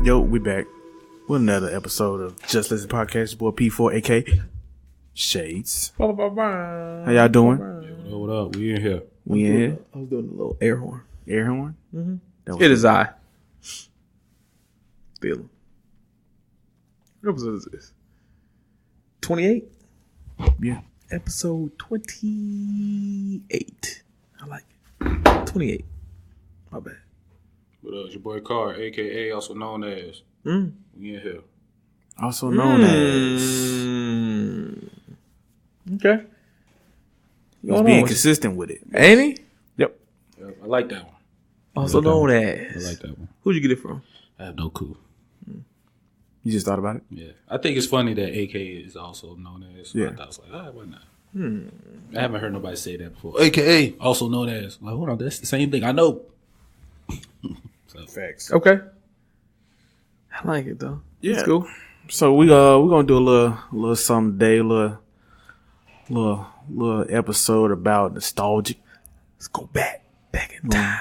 Yo, we back with another episode of Just Listen Podcast. Your boy P4, aka Shades. How y'all doing? What up? We in here. We in here. I was doing a little air horn. Air horn? Mm-hmm. It is I. Feeling. What episode is this? 28? Yeah. Episode 28. I like it. 28. My bad. What up? It's your boy Carr, a.k.a. also known as. We in here. Also known as. Okay. He's being consistent with it. Ain't he? Yep. Yeah, I like that one. Also known as. I like that one. Who'd you get it from? I have no clue. You just thought about it? Yeah. I think it's funny that AK is also known as. So Yeah. I thought I was like, why not? I haven't heard nobody say that before. AKA, also known as. Like, hold on, that's the same thing. I know. So. Facts. Okay. I like it though. Yeah. It's cool. So we're gonna do a little something today, little episode about nostalgic. Let's go back in time.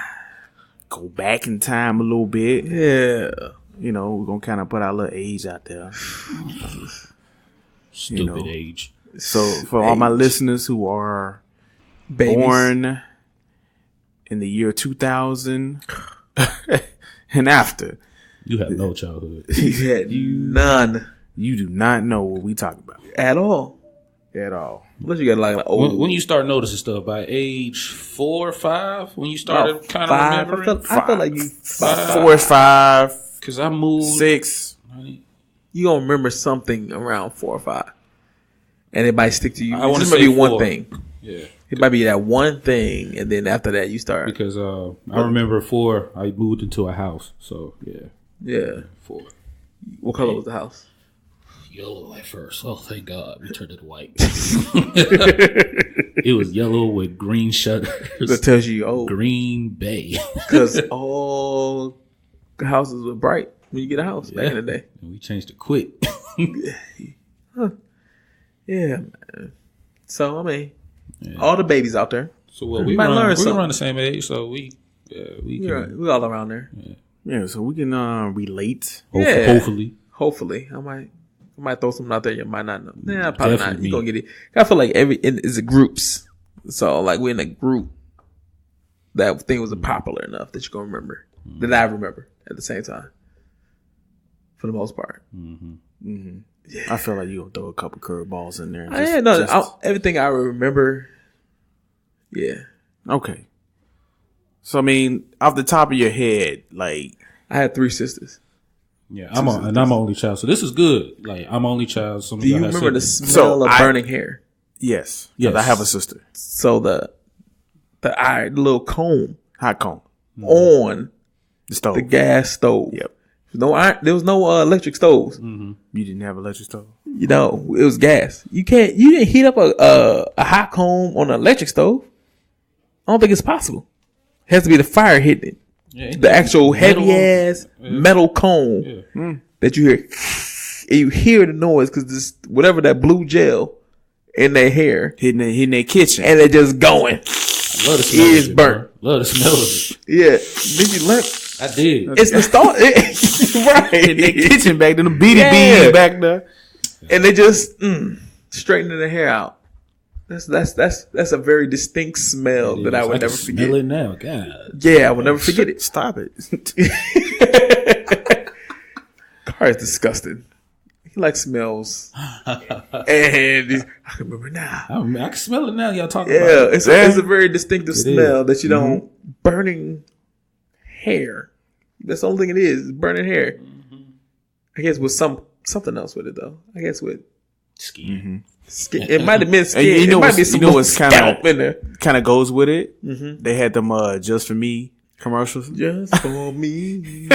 Go back in time a little bit. Yeah. You know, we're gonna kind of put our little age out there. Stupid age. So for all my listeners who are Babies. born in the year 2000 and after, You have no childhood. You had none you do not know what we talk about at all. at all. Unless you got like an old. When you start noticing stuff by age 4 or 5, when you started kind of five. remembering, I feel like you. 4 or 5, because I moved 6. You gonna remember something around 4 or 5, and it might stick to you. I want to might say be one 4. thing. Yeah. It might be that one thing, and then after that, you start. Because I remember 4, I moved into a house. So, yeah, Yeah. 4. What color was the house? Yellow at first. Oh, thank God. We turned it white. It was yellow with green shutters. That tells you, oh, Green Bay. because all houses were bright when you get a house back in the day. And we changed it quick. Yeah, man. So I mean, all the babies out there. So what we might learn we're something. around the same age, so we We all around there. Yeah, so we can relate. Yeah. hopefully. I might throw something out there you might not know. Nah, probably not. Definitely You gonna get it. I feel like it's groups. So like we're in a group that thing was popular enough that you're gonna remember. That I remember at the same time. For the most part. I feel like you gonna throw a couple curveballs in there. Everything I remember. Yeah. Okay. So I mean, off the top of your head, like I had 3 sisters. Yeah, I'm an only child, so this is good. Like I'm only child. Some Do you remember the smell of burning hair? yes, Yes. I have a sister. So the little comb Hot comb, on the stove. the gas stove. Yep. There was no electric stoves. You didn't have electric stove. You know, it was gas. You didn't heat up a hot comb on an electric stove. I don't think it's possible. It has to be the fire hitting it. Yeah, The actual heavy ass metal cone that you hear. And you hear the noise because this whatever that blue gel in their hair Hitting their kitchen. and they're just going. love the smell Is of it, burnt. bro. Love the smell of it. Yeah. Did you learn? I did. It's nostalgia. Right. In their kitchen back then, the beady Yeah. bees back there. And they just straightening the hair out. That's a very distinct smell that I would never forget. Smell it now, God. Yeah, I will never forget it. Stop it. Car is disgusting. He likes smells, and I can remember now. I can smell it now. Y'all talking Yeah, about it. it's a very distinctive smell is. that you don't burning hair. That's the only thing it is burning hair. I guess with something else with it though. I guess with Skin. skin. It might have been skin. And you know it might what's- be some you know what's scalp in there. Kind of goes with it. They had them Just For Me commercials Just for me.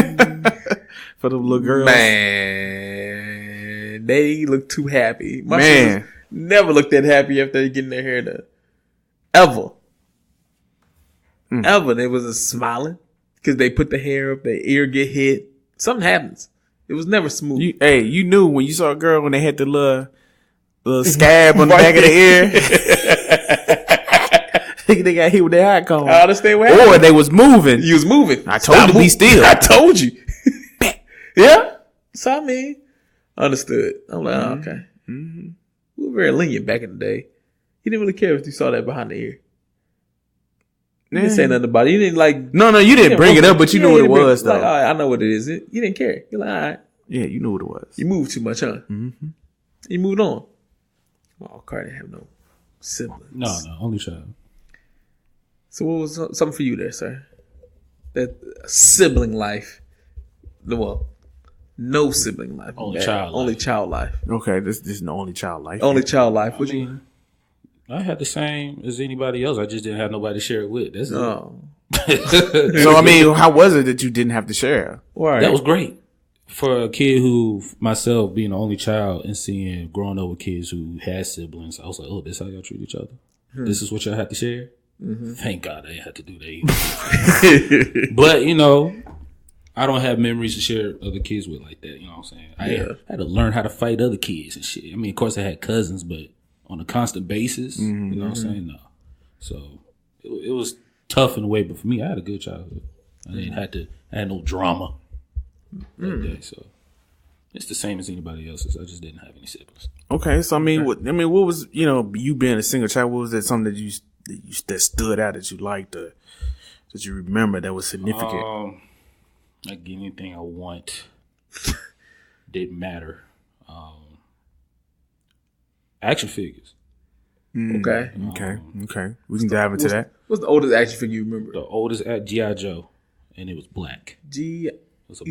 for the little girls. Man, they look too happy. My Man. sisters never looked that happy after getting their hair done. Ever. Ever. They wasn't smiling because they put the hair up, their ear get hit. Something happens. It was never smooth. You knew when you saw a girl when they had the little scab on the back of the ear. They got hit with their hot comb. I understand what happened. Or they was moving. You was moving. I told you to be still. I told you. Yeah. So I mean, understood. I'm like, oh, okay. Mm-hmm. We were very lenient back in the day. He didn't really care if you saw that behind the ear. You didn't say nothing about it. You didn't like. No, you didn't bring it up, but you knew what it was, though. Like, all right, I know what it is. You didn't care. You're like, all right. Yeah, you knew what it was. You moved too much, huh? Mm-hmm. You moved on. Oh, Cardi didn't have no siblings. No, only child. So what was something for you there, sir? That sibling life. Well, no sibling life. Only child Only life. Child life. Okay, this is the only child life. Only child life. What you mean? I had the same as anybody else. I just didn't have nobody to share it with. That's it. So, I mean, how was it that you didn't have to share? Right. That was great. For a kid who, myself being the only child and seeing, growing up with kids who had siblings, I was like, oh, this is how y'all treat each other? This is what y'all have to share? Mm-hmm. Thank God I didn't have to do that either. But, I don't have memories to share other kids with like that. You know what I'm saying? I had to learn how to fight other kids and shit. I mean, of course I had cousins, but on a constant basis, you know what I'm saying? No. So it was tough in a way, but for me, I had a good childhood. I had no drama that day. So it's the same as anybody else's. I just didn't have any siblings. Okay. So, what was, you being a single child, what was that something that stood out that you liked, that you remember that was significant? Like anything I want didn't matter. Action figures. Okay. Okay. We can dive into that. What's the oldest action figure you remember? The oldest at G.I. Joe, and it was black. You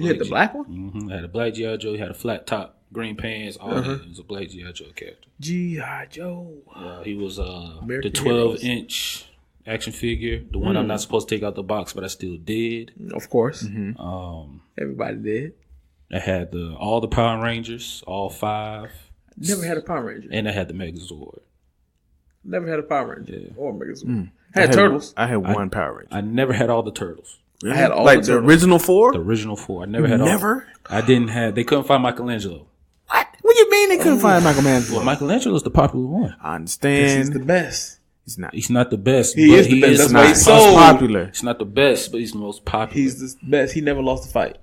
had the black one? Mm-hmm. I had a black G.I. Joe. He had a flat top, green pants, all that. It was a black G.I. Joe character. G.I. Joe. He was the 12-inch action figure, the one I'm not supposed to take out the box, but I still did. Of course. Mm-hmm. Everybody did. I had all the Power Rangers, all 5. Never had a Power Ranger. And I had the Megazord. Never had a Power Ranger or Megazord. I had Turtles. I had one Power Ranger. I never had all the Turtles. Really? I had all the original 4? The original 4. I never had all. Never? I didn't have. They couldn't find Michelangelo. What? What do you mean they couldn't find Michelangelo? Well, Michelangelo's the popular one. I understand. He's the best. He's not the best. He is the best. That's why he's so popular. He's not the best, but he's the most popular. He's the best. He never lost a fight.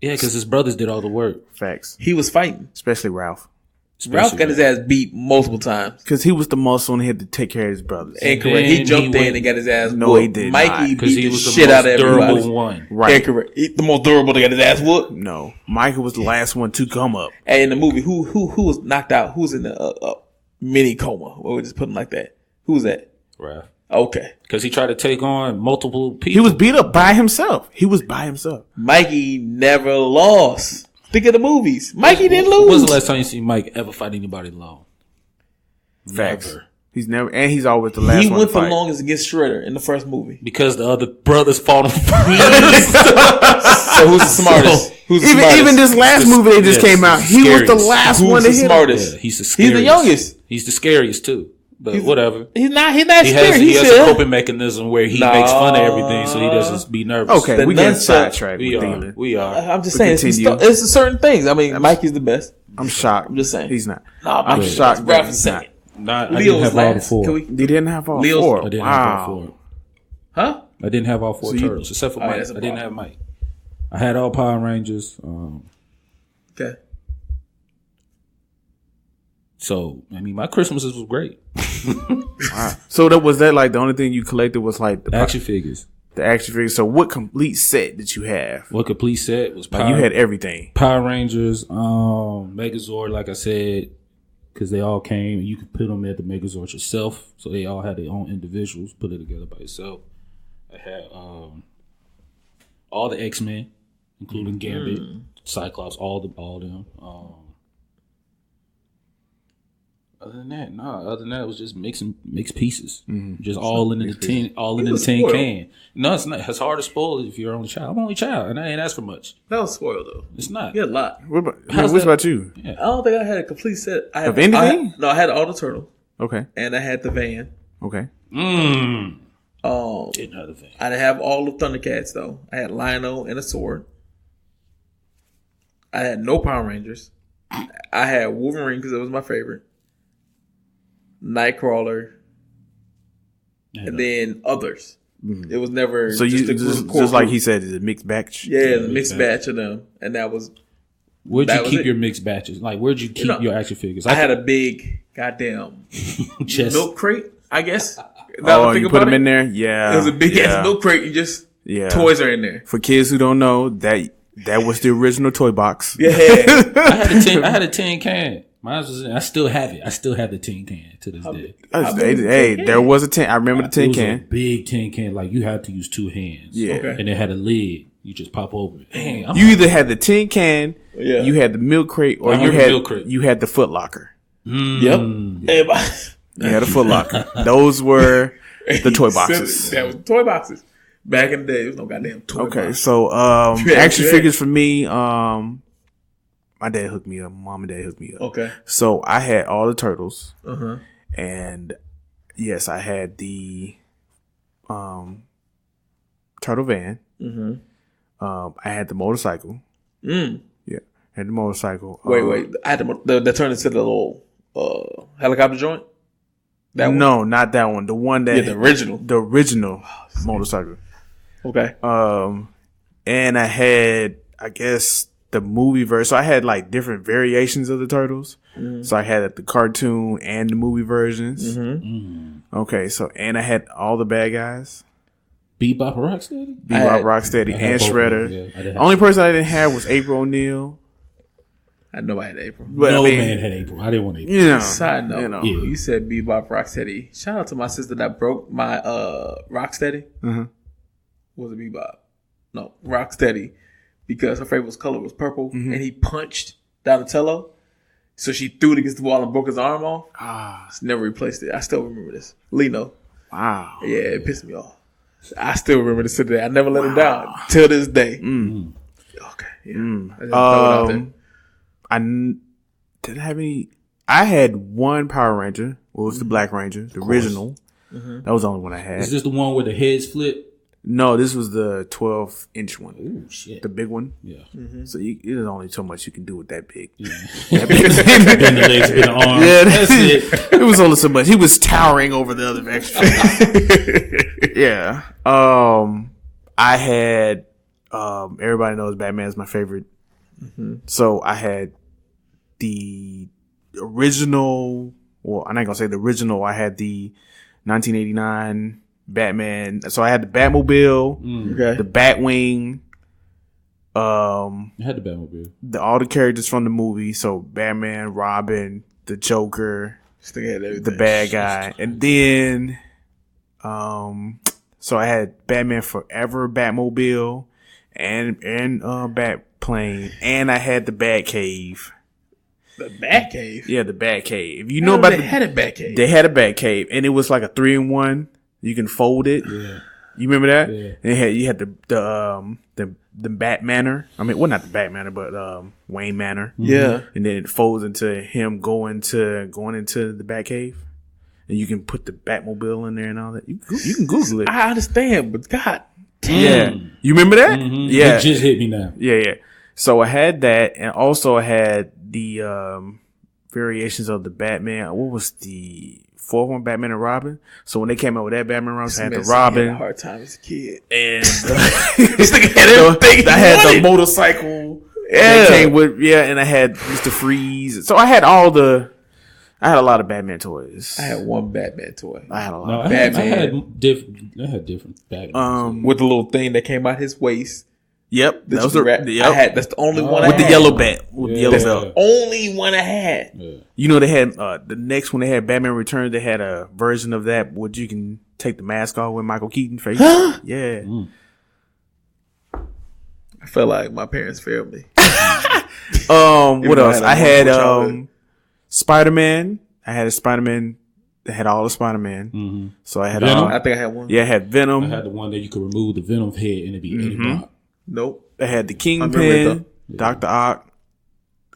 Yeah, because his brothers did all the work. Facts. He was fighting. Especially Ralph. Ralph got his ass beat multiple times. Because he was the muscle and he had to take care of his brothers. Incorrect. He jumped in and got his ass whooped. No, he did Mikey not. beat the shit out of everybody. Durable one. Right. Incorrect. The most durable to get his ass whooped. No. Michael was the last one to come up. And in the movie, who was knocked out? Who's in the mini coma? Or we just put him like that. Who was that? Ralph. Okay. Because he tried to take on multiple people. He was beat up by himself. Mikey never lost. Think of the movies. Mikey didn't lose. When's the last time you see Mike ever fight anybody alone? Facts. Never. He's always the last one. He went to the fight. longest against Shredder in the first movie. Because the other brothers fought him first. So who's the smartest? Even this last movie that just came out, he was the last one to hit him. Smartest? Yeah, he's the He's scariest. the youngest. He's the scariest too. But whatever. He's not He scared. has a coping mechanism where he makes fun of everything, so he doesn't be nervous. Okay, we get sidetracked. We are. I'm just saying, it's certain things. I mean, Mikey's the best. I'm shocked. I'm just saying. He's not. Nah, I'm shocked. Ralph is second. I didn't have all the 4. He didn't have all Leo's 4. I didn't have all 4. Huh? I didn't have all 4 turtles, except for Mike. That's a I didn't problem. have Mike. I had all Power Rangers. Okay. So, I mean, my Christmases was great. Wow. So was that like the only thing you collected was like the Action figures. The action figures. So what complete set did you have? What complete set was you had everything. Power Rangers, Megazord, like I said, because they all came. You could put them at the Megazord yourself. So they all had their own individuals. Put it together by yourself. I had all the X-Men, including Gambit, Cyclops, all of them. Other than that, it was just mixed pieces. Just all in the tin, can. No, it's not. It's hard to spoil if you're only child. I'm only child, and I ain't asked for much. That was spoiled though. It's not. You had a lot. What about you? I don't think I had a complete set. I had, of anything? I had all the turtles. Okay. And I had the van. Okay. Didn't have the van. I didn't have all the Thundercats though. I had Lionel and a sword. I had no Power Rangers. I had Wolverine because it was my favorite. Nightcrawler, and then others. It was never So just you a just core like group. he said, it's a mixed batch. Yeah, the mixed batch of them, and that was. Where'd that you was keep it. your mixed batches? Like, where'd you keep your action figures? I had a big goddamn chest. milk crate, I guess. Oh, you put them in there? Yeah. It was a big ass milk crate. You just toys are in there. For kids who don't know, that was the original toy box. Yeah, I had a tin can. Mine was. I still have it. I still have the tin can to this day. Hey, there was a tin. I remember the tin It was a can. big tin can. Like you had to use 2 hands. Yeah. Okay. And it had a lid. You just pop over it. Dang, You either had the tin can, Yeah. you had the milk crate, or I you remember had milk crate. you had the Foot Locker. Yep. Everybody. You had a Foot Locker. Those were the toy boxes. That was toy boxes. Back in the day, there was no goddamn toy Okay, box. so Yeah, action yeah. figures for me. My dad hooked me up. Mom and dad hooked me up. Okay. So I had all the turtles, Uh-huh. and yes, I had the turtle van. Mm-hmm. I had the motorcycle. Mm. Yeah, I had the motorcycle. Wait. I had that turned into the little helicopter joint? That one? No, not that one. The one that Yeah, the original. the original motorcycle. Okay. And I had, I guess, the movie version. So I had like different variations of the turtles. Mm-hmm. So I had the cartoon and the movie versions. Mm-hmm. Okay, so and I had all the bad guys. Bebop Rocksteady? Bebop, Rocksteady, I had and both of Shredder. them, yeah. I didn't have Only person I didn't have was April O'Neil. I know I had April. But no I mean, man had April. I didn't want April. you know, Side note, you know. Yeah. you said Bebop Rocksteady. Shout out to my sister that broke my Rocksteady. Mhm. Was it Bebop? No, Rocksteady. Because her favorite color was purple, and he punched Donatello. So she threw it against the wall and broke his arm off. She never replaced it. I still remember this. Lino. Wow. Yeah, it pissed me off. I still remember this today. I never let him down till this day. Okay. Yeah. I just throw it out there. Didn't have any. I had one Power Ranger. What was the Black Ranger? The original. That was the only one I had. Is this the one where the heads flip? No, this was the 12-inch one. Ooh, shit. The big one. Yeah. So there's only so much you can do with that big. Bend the legs, bend the arms. Yeah, That's it. It was only so much. He was towering over the other extra. Yeah. I had. Everybody knows Batman's my favorite. So I had the original. Well, I'm not gonna say the original. I had the 1989 Batman. So I had the Batmobile, Okay. the Batwing. I had the Batmobile. All the characters from the movie. So Batman, Robin, the Joker, Still had everything. the bad guy, and then, so I had Batman Forever Batmobile, and Batplane, and I had the Batcave. The Batcave. Yeah, the Batcave. You know about they the had a Batcave. They had a Batcave, and it was like a 3-in-1. You can fold it. Yeah. You remember that? Yeah. And you had the Bat Manor. I mean, well, not the Bat Manor, but Wayne Manor. Yeah. And then it folds into him going into the Batcave, and you can put the Batmobile in there and all that. You can Google it. I understand, but God Yeah, damn. you remember that? Yeah, It just hit me now. yeah. So I had that, and also I had the variations of the Batman. What was the fourth one? Batman and Robin. So when they came out with that Batman and Robin, I had the Had a Robin, hard time as a kid. and This nigga had everything. I had the he wanted. motorcycle. Yeah. That came with, and I had Mr. Freeze. So I had I had a lot of Batman toys. I had one Batman toy I had a lot. No, of I Batman. had different Batman. with the little thing that came out his waist. Yep, That that was you could wrap. yep. I had. That's the only one I with had. the yellow bat, with the yellow Yeah. belt. Only one I had. Yeah. You know, they had the next one. They had Batman Returns. They had a version of that where you can take the mask off with Michael Keaton face. Yeah. I felt like my parents failed me. What though I else? had a I had wonderful childhood. Spider-Man. I had a Spider-Man. They had all the Spider-Man. So I had Venom? I think I had one. yeah, I had Venom. I had the one that you could remove the Venom head and it'd be Eddie Brock. Nope. I had the remember Kingpin, it Dr. Ock,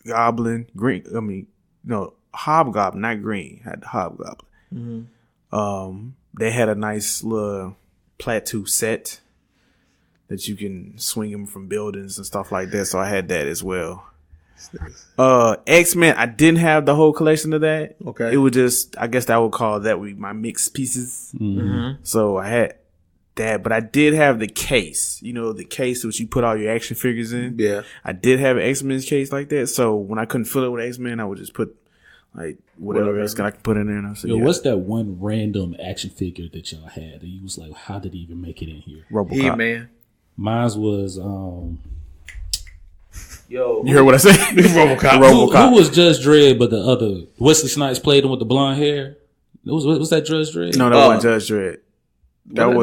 Goblin, Green. I mean, no, Hobgoblin, not Green. I had the Hobgoblin. They had a nice little plateau set that you can swing them from buildings and stuff like that. So I had that as well. X-Men, I didn't have the whole collection of that. Okay. It was just, I guess I would call that my mixed pieces. So I had that, but I did have the case. You know, the case which you put all your action figures in. Yeah. I did have an X-Men case like that. So when I couldn't fill it with X-Men, I would just put like whatever else I could put in there. And I said, what's that one random action figure that y'all had that you was like, how did he even make it in here? RoboCop. He-Man. Mine was you heard what I said? RoboCop. Who was Judge Dredd, but the other Wesley Snipes played him with the blonde hair? Was that Judge Dredd? No, that wasn't Judge Dredd. That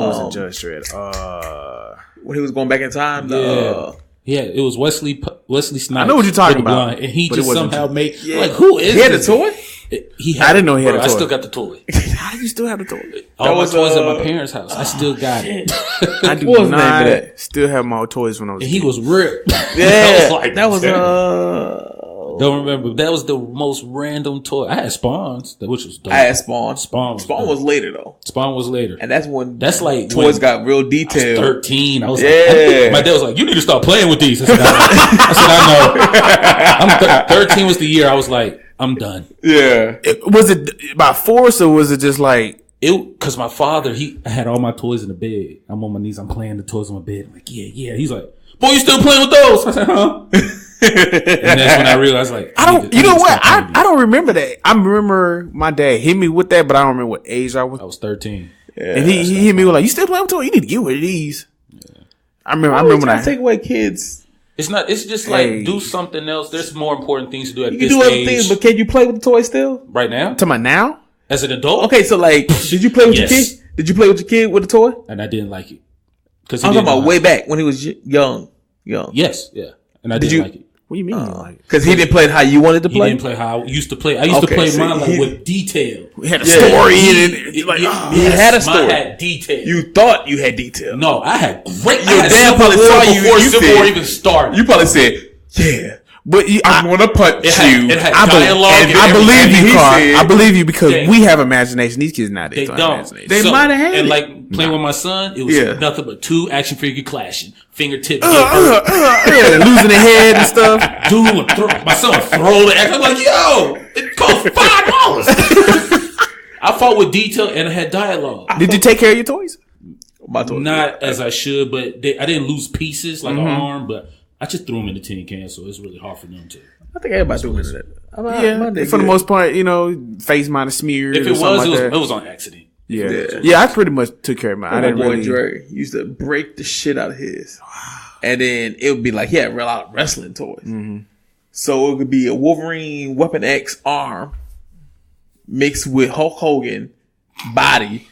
wasn't Judge Dredd. When he was going back in time. Yeah, it was Wesley Snipes. I know what you're talking about, blonde, and he just somehow made like who is he had a toy? I didn't know he had a toy. I still got the toy. How do you still have the toy? All my toys at my parents' house. I still got it. I do not still have my toys when I was. And he was ripped. Yeah, that was don't remember. That was the most random toy. I had Spawns, which was dope. I had Spawn. Spawn was later though. Spawn was later, and that's when like toys got real detailed. I was 13. I was like, my dad was like, "You need to start playing with these." I said, "I know." 13 was the year I was like, "I'm done." Yeah. Was it by force or was it just like it? Because my father, I had all my toys in the bed. I'm on my knees. I'm playing the toys on my bed. I'm like, yeah. He's like, "Boy, you still playing with those?" I said, "Huh?" And that's when I realized, like, I don't remember that. I remember my dad hit me with that, but I don't remember what age I was. I was 13, and he hit me with like, "You still playing with toys? You need to get rid of these." Yeah. I remember when I take away kids. It's not. It's just like do something else. There's more important things to do at this age. You can do other things, but can you play with the toys still? Right now? To my now? As an adult? Okay, so like, did you play with your kid? Did you play with your kid with a toy? And I didn't like it. I'm talking about way back when he was young. Yes, yeah. And I didn't like it. What do you mean? Because he didn't play it how you wanted to play? He didn't play how I used to play. I used to play mine like with detail. We had a story in it. He had a story. Mine had detail. You thought you had detail. No, I had great. Your dad probably saw you before Civil War even started. You probably said, "Yeah, but I'm going to punch you." It had dialogue. I believe you, Carl. I believe you because we have imagination. These kids nowadays don't. They might have had it. And like playing with my son, it was nothing but two action figure clashing, fingertips, losing their head and stuff. Dude would my son would throw the action. I'm like, yo, it cost $5. I fought with detail and I had dialogue. Did you take care of your toys? Not as I should, but I didn't lose pieces like an arm, but I just threw them in the tin can, so it's really hard for them to. I think everybody's doing that. For the most part, face might have smeared. If it was on accident. Yeah. I pretty much took care of mine. I didn't really. Dre used to break the shit out of his, and then it would be like he had real out wrestling toys. Mm-hmm. So it could be a Wolverine Weapon X arm mixed with Hulk Hogan body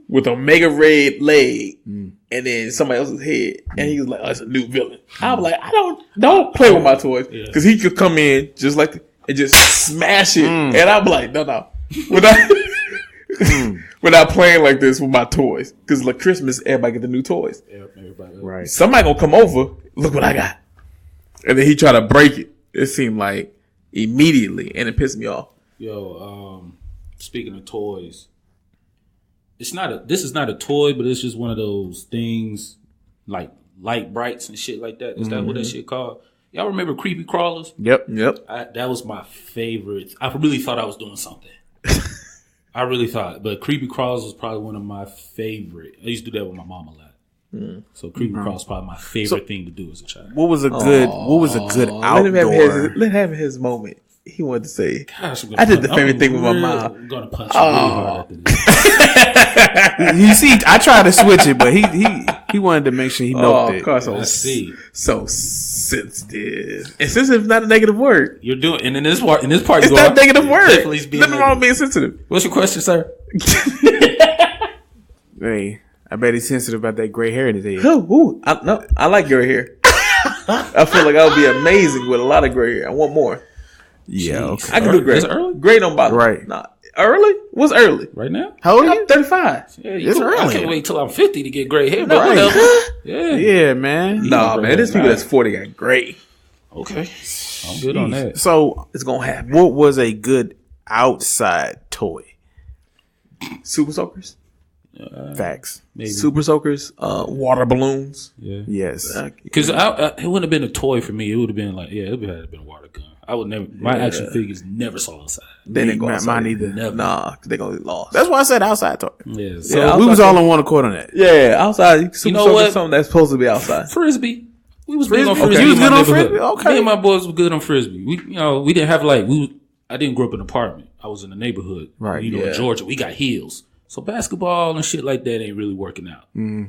with a mega red leg, and then somebody else's head, and he was like, "Oh, it's a new villain." I was like, "I don't play with my toys because he could come in just like and just smash it," and I'm like, "No, we're not playing like this with my toys because like Christmas, everybody get the new toys. Everybody, right? Somebody gonna come over, look what I got, and then he try to break it. It seemed like immediately, and it pissed me off. Yo, speaking of toys. This is not a toy, but it's just one of those things like light brights and shit like that. Is that what that shit called? Y'all remember creepy crawlers? Yep. That was my favorite. I really thought I was doing something. I really thought, but creepy crawlers was probably one of my favorite. I used to do that with my mom a lot. So creepy crawlers probably my favorite thing to do as a child. What was a good outdoor? Let him have his moment. He wanted to say, "Gosh, I did the favorite thing with my mom." I'm gonna punch you really hard after this. You see, I tried to switch it, but he wanted to make sure he milked it. Of course, I see. So sensitive. And sensitive is not a negative word. You're doing, and in this part, it's not a negative word. Nothing wrong with being sensitive. What's your question, sir? Hey, I bet he's sensitive about that gray hair in his head. I like gray hair. I feel like I would be amazing with a lot of gray hair. I want more. Yeah, okay. I can do gray. Is it early? Gray don't bother me. Right. Nah, early? What's early? Right now? How old are you? I'm 35. Yeah, it's early. I can't wait till I'm 50 to get gray hair. No, But whatever. Yeah, man. Nah, man. There's people that's 40 got gray. Okay. I'm good on that. So it's gonna happen. What was a good outside toy? Super Soakers. Facts. Maybe. Super soakers, water balloons. Yeah. Yes. Because it wouldn't have been a toy for me. It would have been like, it would have been a water gun. I would never. My action figures never saw outside. They didn't go outside. Mine either. Never. Nah, they gonna get lost. That's why I said outside toy. Yeah. So Yeah, We was all on one accord on that. Yeah, outside. Super know soaker what? is something that's supposed to be outside. Frisbee. We was big on Frisbee? frisbee. You was in my good on neighborhood. frisbee? Okay. Me and my boys were good on frisbee. We didn't have I didn't grow up in an apartment. I was in the neighborhood. Right, in Georgia, we got hills. So basketball and shit like that ain't really working out.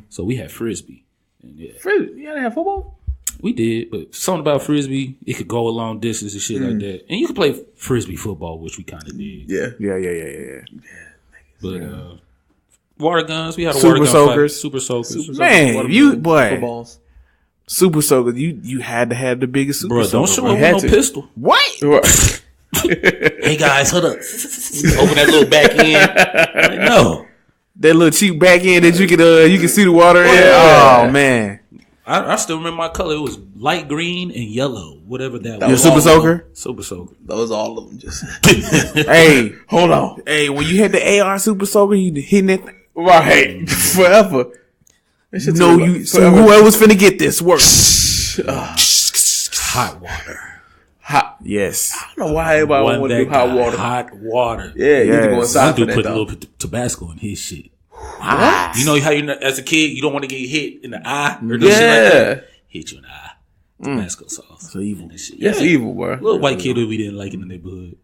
So we had frisbee. And Frisbee? You didn't have football? we did, but something about frisbee, it could go a long distance and shit like that. And you could play frisbee football, which we kind of did. Yeah. But water guns, we had a Super water gun soakers. fight. Super soakers. Man, you boy, Footballs. super soaker. You had to have the biggest super Bro, soaker. don't show bro. up with no pistol. What? Right. Hey guys, hold up. Open that little back end. Like, no. That little cheap back end that you can see the water in. Yeah. Oh man, I still remember my color. It was light green and yellow, whatever that was. your super soaker. Super soaker. Those all of them just. Hey, Hold on. hey, when you had the AR super soaker, you hitting that thing. Right. Forever. That shit No, took you. So forever. whoever's finna get this work. Hot water. Hot. Yes. I don't know why everybody One want to that do hot got water. hot water. Yeah, you need to go Yes. inside Some for dude that put a though. little Tabasco in his shit. What? You know how as a kid you don't want to get hit in the eye or no shit like Yeah. that. Hit you in the eye. Tabasco sauce. So evil. And that shit. That's evil, bro. Little white kid that we didn't like in the neighborhood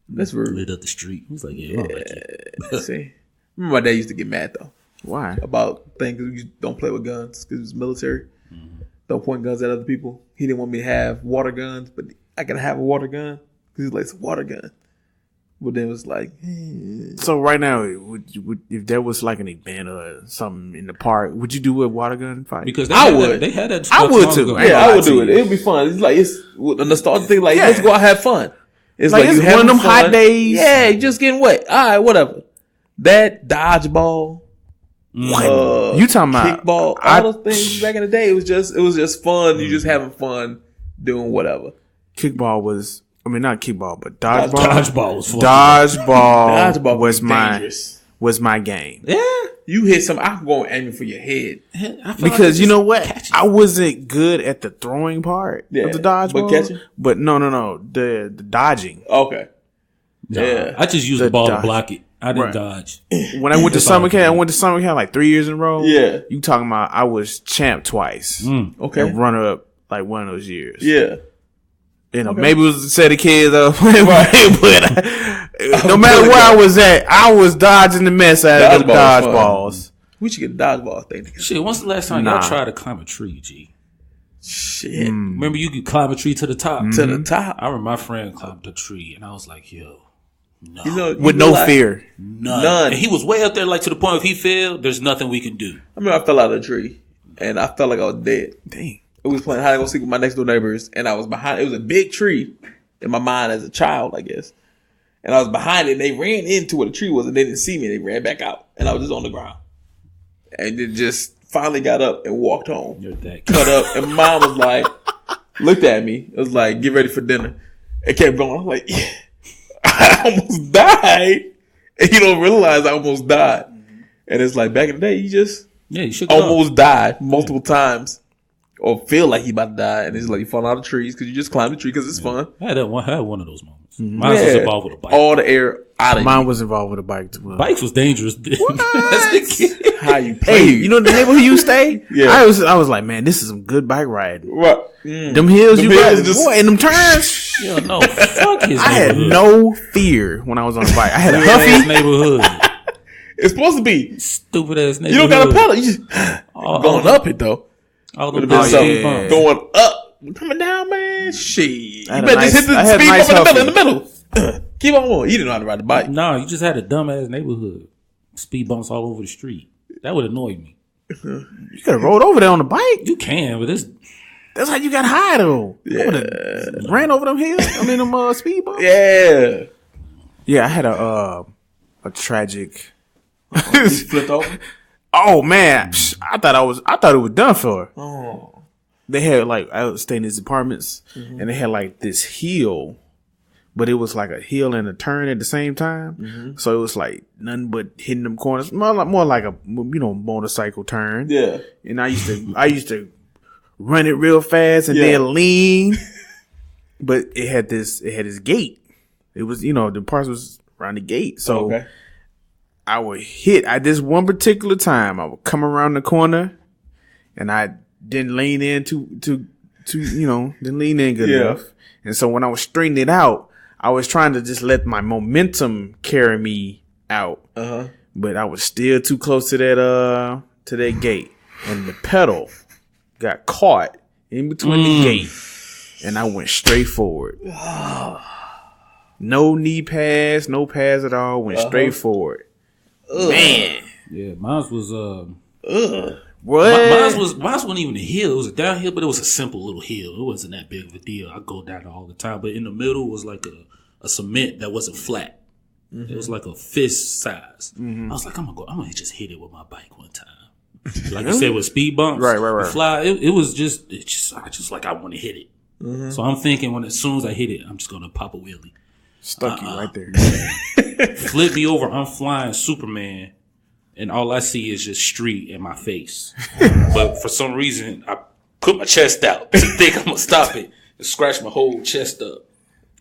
That's rude. lit up the street. He was like, "Yeah, I don't like it." See, remember my dad used to get mad though Why? about things. You don't play with guns because it's military. Don't point guns at other people. He didn't want me to have water guns, but I can have a water gun because he's like, it's a water gun. But then it was like, So right now, would if there was like an event or something in the park, would you do a water gun fight? Because I had would. That, they had that. I stuff would long too. ago. Yeah, I lie would to do it. you. It'd be fun. It's like, it's a nostalgic thing. Like, Yeah. let's go out and have fun. It's Like, you it's one of having them hot fun. days. Yeah, you just getting wet. All right, whatever. That dodgeball. You talking about kickball, all those things back in the day. It was just fun. You just having fun doing whatever. kickball was? I mean, not kickball, but dodgeball. Dodgeball was fun. Dodgeball was was my game. Yeah. You hit some. I can go aiming for your head. I feel Because like you know it's what? catchy. I wasn't good at the throwing part Yeah, of the dodgeball. but catching? But no. The dodging. Okay. Nah, Yeah. I just used The the ball dodge. to block it. I didn't Right. dodge. When I went to That's all summer I camp, I can went to summer camp like 3 years in a row. Yeah. You talking about? I was champ twice. Okay. And runner up like one of those years. Yeah. You know, maybe it was a set of kids I was playing with, but no matter where I was at, I was dodging the mess out of the Dodgeball was fun. dodgeballs. We should get a dodgeball thing together. Shit, when's the last time Nah. y'all tried to climb a tree, G? Shit. Remember you could climb a tree to the top? To the top. I remember my friend climbed a tree and I was like, yo, no. You know, With you no realize- fear. None. And he was way up there, like to the point if he failed, there's nothing we can do. I remember I fell out of the tree and I felt like I was dead. Dang. We was playing hide and go seek with my next door neighbors, and I was behind. It was a big tree in my mind as a child, I guess. And I was behind it, and they ran into where the tree was, and they didn't see me. They ran back out, and I was just on the ground. And then just finally got up and walked home. You're that Cut up, and mom was like, looked at me. It was like, get ready for dinner. It kept going. I'm like, yeah. I almost died. And you don't realize I almost died. And it's like, back in the day, you just Yeah, you should go. almost died multiple times. Or feel like he about to die, and it's like you fall out of trees because you just climb the tree because it's fun. I had one of those moments. Mine was involved with a bike. All the air out of Mine you. was involved with a bike too. Bikes was dangerous. That's the kid. How you play? Hey, you know the neighborhood you stay? Yeah. I was like, man, this is some good bike riding. What? Them hills Them you hills ride, just- boy, and them turns. Yo, no, fuck his I had neighborhood. no fear when I was on the bike. I had a Stupid ass Huffy. neighborhood. It's supposed to be. Stupid ass You neighborhood. don't got to pedal. You just going up it though. All Would them have been big something bumps. going up, coming down, man. Shit, you had a better just nice- hit the I had a speed nice bump in the Huffy. middle. Keep on going. You didn't know how to ride the bike. No, you just had a dumbass neighborhood. Speed bumps all over the street. That would annoy me. You could have rolled over there on the bike. You can, but this That's how you got high though. I Yeah. would've ran over them hills. I mean them speed bumps. Yeah. Yeah, I had a tragic. You flipped over. Oh man, I thought it was done for. Oh. They had like I was staying in these apartments, and they had like this hill but it was like a hill and a turn at the same time. Mm-hmm. So it was like nothing but hitting them corners, more like a motorcycle turn. Yeah. And I used to run it real fast and then lean, but it had this gate. It was the parts was around the gate, so I would hit at this one particular time. I would come around the corner, and I didn't lean in didn't lean in good enough. And so when I was straightening it out, I was trying to just let my momentum carry me out. But I was still too close to that gate. And the pedal got caught in between the gate. And I went straight forward. No knee pads, no pads at all. Went straight forward. Man. Yeah, mine was what? Mine wasn't even a hill. It was a downhill, but it was a simple little hill. It wasn't that big of a deal. I go down all the time. But in the middle was like a cement that wasn't flat. Mm-hmm. It was like a fist size. Mm-hmm. I was like, I'm gonna just hit it with my bike one time. Like you said, with speed bumps. Right. Fly. It was just I want to hit it. Mm-hmm. So I'm thinking as soon as I hit it, I'm just gonna pop a wheelie. Stuck you right there. Flip me over. I'm flying Superman. And all I see is just street in my face. But for some reason, I put my chest out to think I'm going to stop it and scratch my whole chest up.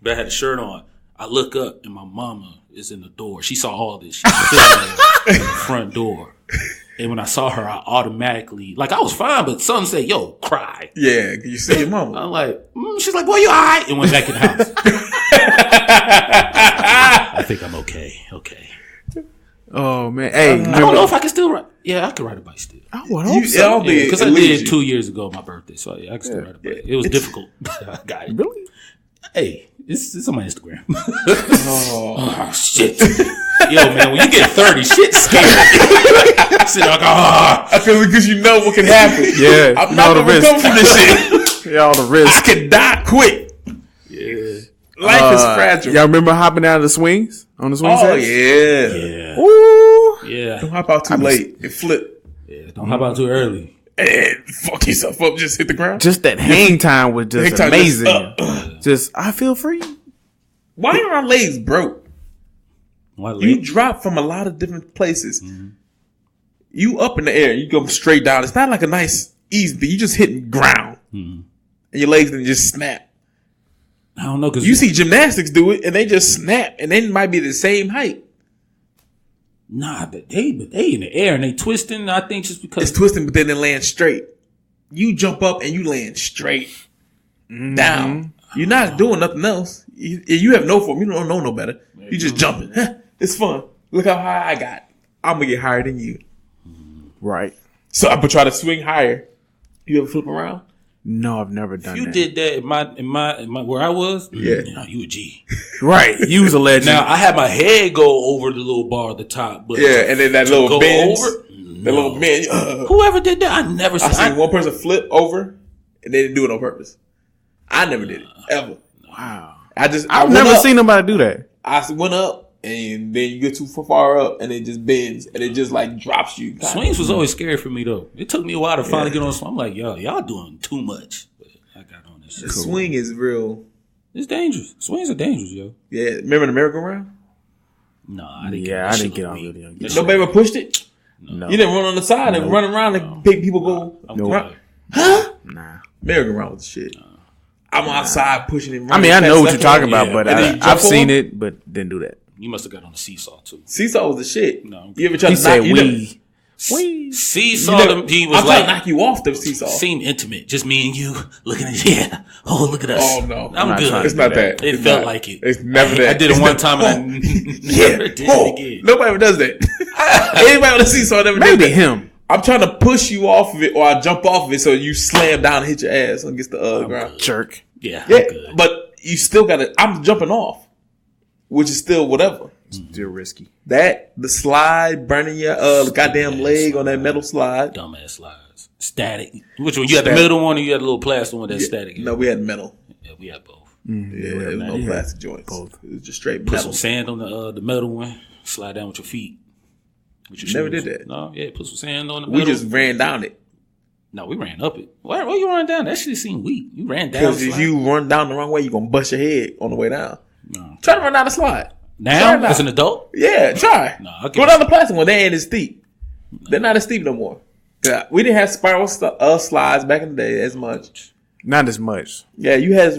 But I had a shirt on. I look up and my mama is in the door. She saw all this. She was sitting in the front door. And when I saw her, I automatically, I was fine, but something said, yo, cry. Yeah, you see your mama. I'm like, she's like, boy, you all right? And went back in the house. I think I'm okay. Okay. Oh man! Hey, I don't know if I can still ride. Yeah, I can ride a bike still. I would hope so. Because I did 2 years ago, my birthday. So yeah, I can still ride a bike. It was difficult. I got it. Really? Hey, it's on my Instagram. Oh shit! Yo, man, when you get 30, shit's scary. I feel it because you know what can happen. Yeah, I'm not gonna recover from this shit. Yeah, all the risks. I could die quick. Yeah. Life is fragile. Y'all remember hopping out of the swings on the swing sets? Yeah. Ooh. Yeah. Don't hop out too late and flip. Yeah. Don't hop out too early. And fuck yourself up. Just hit the ground. Just that hang time was just amazing. Just I feel free. Why are our legs broke? You drop from a lot of different places. Mm-hmm. You up in the air. You go straight down. It's not like a nice easy. You just hitting ground. Mm-hmm. And your legs then just snap. I don't know, because you see gymnastics do it and they just snap and they might be the same height. Nah, but they in the air and they twisting. I think just because it's twisting, but then they land straight. You jump up and you land straight down. You're not doing nothing else. You have no form. You don't know no better. You just jumping. It's fun. Look how high I got. I'm gonna get higher than you. Right. So I'm gonna try to swing higher. You ever flip around? No, I've never done that. You did that in my where I was. Yeah, you a G. Right, you was a legend. Now I had my head go over the little bar at the top, but and then that little bend, little bend. Whoever did that, I never. I seen one person flip over, and they didn't do it on purpose. I never did it ever. Wow. I've never seen nobody do that. I went up. And then you get too far up, and it just bends, and it just drops you. Swings was always scary for me though. It took me a while to finally get on. I'm like, y'all doing too much. But I got on this shit. The swing is real. It's dangerous. Swings are dangerous, yo. Yeah, remember the merry-go-round? No, I didn't. I didn't get on really. Nobody ever pushed it. No. You didn't run on the side and run around and big people go. No. Huh? Nah. Merry-go-round was the shit. I'm outside pushing it. I mean, I know what you're talking about, but I've seen it, but didn't do that. You must have got on the seesaw too. Seesaw was the shit. No, you ever tried to knock you? Seesaw. He was I'm trying to knock you off the seesaw. Seemed intimate, just me and you looking at you. Yeah. Oh, look at us. Oh no, I'm good. It's not that. It felt like it. It's never that. I did it one time and I never did it again. Nobody ever does that. Anybody on the seesaw never did that. Maybe him. I'm trying to push you off of it, or I jump off of it, so you slam down and hit your ass against the ground. Jerk. Yeah, but you still got to. I'm jumping off, which is still whatever. Still risky. The slide, burning your goddamn leg on that metal slide. Dumbass slides. Static. Which one? You had the middle one or you had the little plastic one that's static? No, we had metal. Yeah, we had both. There was no plastic joints. Both. It was just straight Put metal. some sand on the metal one. Slide down with your feet. With your Never shoes. did that. No, yeah, put some sand on the metal. We just ran down it. No, we ran up it. Why you run down? That shit seemed weak. You ran down. Because if you run down the wrong way, you're going to bust your head on the way down. No. Try to run down the slide. Now, as an adult? Yeah, try. No, I'll Go down the plastic one. They ain't as steep. They're not as steep no more. Yeah, we didn't have spiral slides back in the day as much. Not as much. Yeah, you had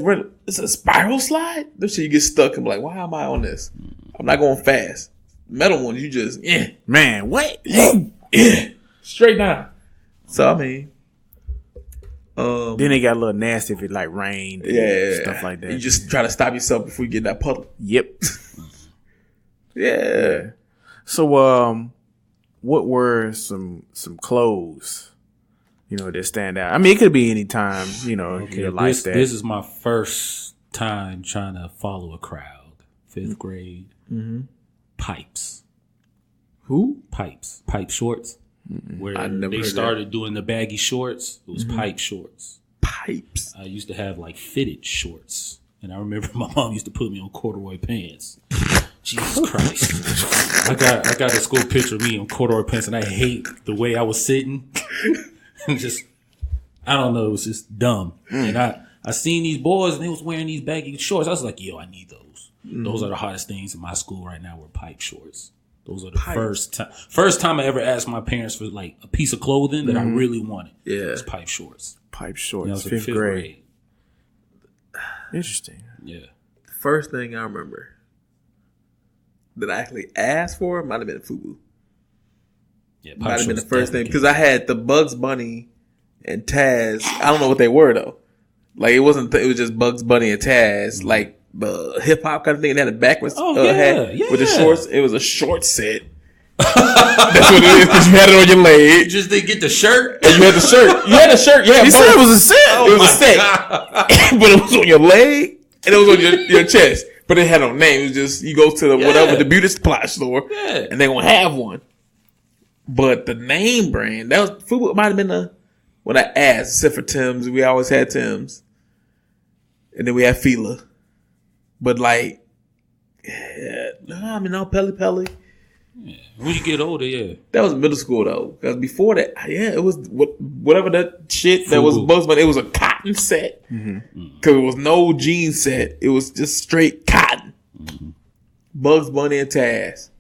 it's a spiral slide. This shit you get stuck and be like, why am I on this? I'm not going fast. Metal ones, you just Man, what? straight down. So I mean, then it got a little nasty if it like rained. yeah, Stuff like that. You just try to stop yourself before you get in that puddle. Yep. Yeah. So, what were some clothes, that stand out? I mean, it could be any time, you like that. This is my first time trying to follow a crowd. 5th grade. Mm-hmm. Pipes. Who? Pipes. Pipe shorts. Where they heard started doing the baggy shorts. It was pipe shorts. Pipes. I used to have like fitted shorts. And I remember my mom used to put me on corduroy pants. Jesus Christ. I got a school picture of me in corduroy pants, and I hate the way I was sitting. And I don't know, it was just dumb. And I seen these boys, and they was wearing these baggy shorts. I was like, yo, I need those. Those are the hottest things in my school right now were pipe shorts. Those are the first time I ever asked my parents for like a piece of clothing that I really wanted. Yeah. It was pipe shorts. Pipe shorts. And I was fifth grade. Interesting. Yeah. The first thing I remember that I actually asked for might have been FUBU. Yeah, might have been the first thing because I had the Bugs Bunny and Taz. I don't know what they were though. Like it wasn't. It was just Bugs Bunny and Taz. Like the hip hop kind of thing. They had a backwards hat with the shorts. It was a short set. That's what it is because you had it on your leg. You just didn't get the shirt. And you had the shirt. You had the shirt. Yeah, he said it was a set. It was a set, but it was on your leg and it was on your chest. But it had no name. It was just you go to the beauty supply store and they gonna have one. But the name brand that was FUBU might have been when I asked. Except for Tim's, we always had Tim's, and then we had Fila. But like, no Pelly. Yeah. When you get older, that was middle school though. Because before that, it was whatever that shit that was Bugs Bunny. It was a cotton set because it was no jean set. It was just straight cotton. Mm-hmm. Bugs Bunny and Taz,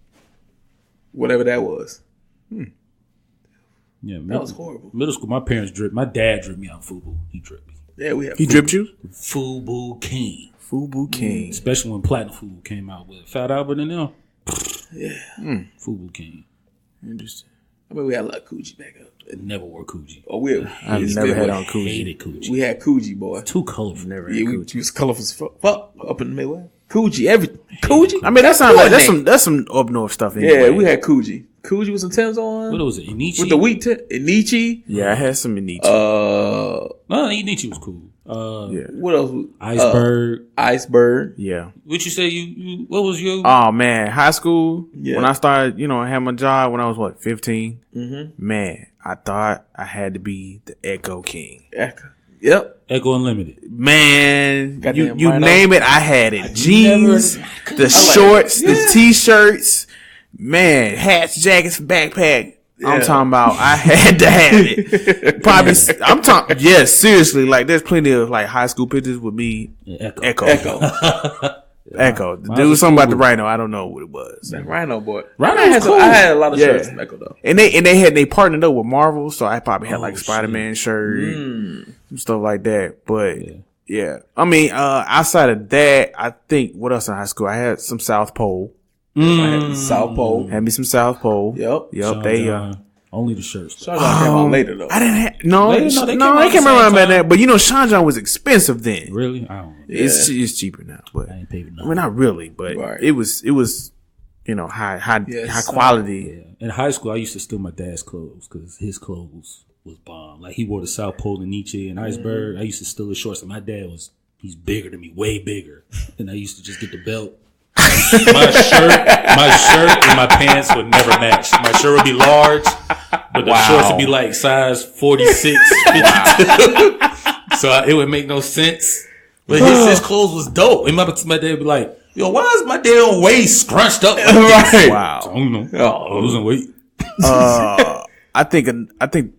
whatever that was. Yeah, that was horrible. Middle school, my dad dripped me out FUBU. He dripped me. Yeah, we had. He dripped you? FUBU King. FUBU King. Especially when Platinum FUBU came out with Fat Albert and them. Yeah. FUBU King. Interesting. I mean, we had a lot of Coogi back up. Never wore Coogi. Oh, I never had on Coogi. Hated Coogi. We had Coogi, boy. Too colorful. Never had Coogi. We was colorful as fuck up in the Midwest. Coogi, everything. Coogi. I mean, that sounds like that's some up north stuff. Anyway. Yeah, we had Coogi. Coogi with some Timbs on. What was it? Inichi? With the wheat Inichi. Yeah, I had some Inichi. No, Inichi was cool. What else? Iceberg. Yeah. What you say? You what was your? Oh man, high school. Yeah. When I started, I had my job when I was 15. Mm-hmm. Man, I thought I had to be the Echo King. Echo. Yep. Echo Unlimited. Man, you name it, I had it. Jeans, the shorts, the t-shirts, man, hats, jackets, backpack. Yeah. I'm talking about I had to have it. Probably I'm talking seriously, like there's plenty of like high school pictures with me. Yeah, Echo. Echo. There was something about the Rhino. I don't know what it was. That Rhino boy. Rhino cool. I had a lot of shirts from Echo though. And they partnered up with Marvel, so I probably had like a Spider-Man shirt, some stuff like that. But yeah. I mean, outside of that, I think what else in high school? I had some South Pole. I had South Pole. Had me some South Pole. Yep. They only the shirts. Sean John came out later though. I didn't have they came around about that. But Sean John was expensive then. Really? I don't know. It's cheaper now, but I ain't paid enough. I mean, not really, but it was high quality. Yeah. In high school, I used to steal my dad's clothes because his clothes was bomb. Like he wore the South Pole and Nietzsche and Iceberg. I used to steal his shorts, and my dad he's bigger than me, way bigger. And I used to just get the belt. My shirt and my pants would never match. My shirt would be large, but the shorts would be like size 46, 52. So it would make no sense. But his clothes was dope. And my dad would be like, yo, why is my damn waist scrunched up like this? Wow. I don't know. Losing weight. I think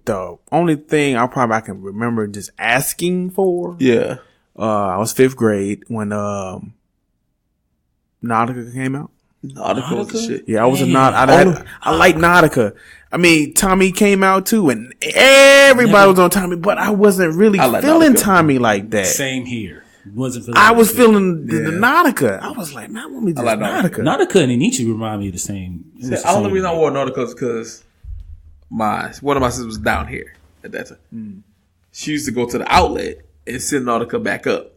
the only thing I can remember just asking for. Yeah. I was 5th grade when Nautica came out. Nautica was the shit. Yeah, I was a I like Nautica. I mean, Tommy came out too, and everybody was on Tommy, but I wasn't really feeling Nautica. Tommy like that. Same here. Wasn't feeling I was feeling the Nautica. I was like, man, I want me to like Nautica. Nautica and Inichi remind me of the same. The only reason I wore Nautica is because one of my sisters was down here at that time. She used to go to the outlet and send Nautica back up.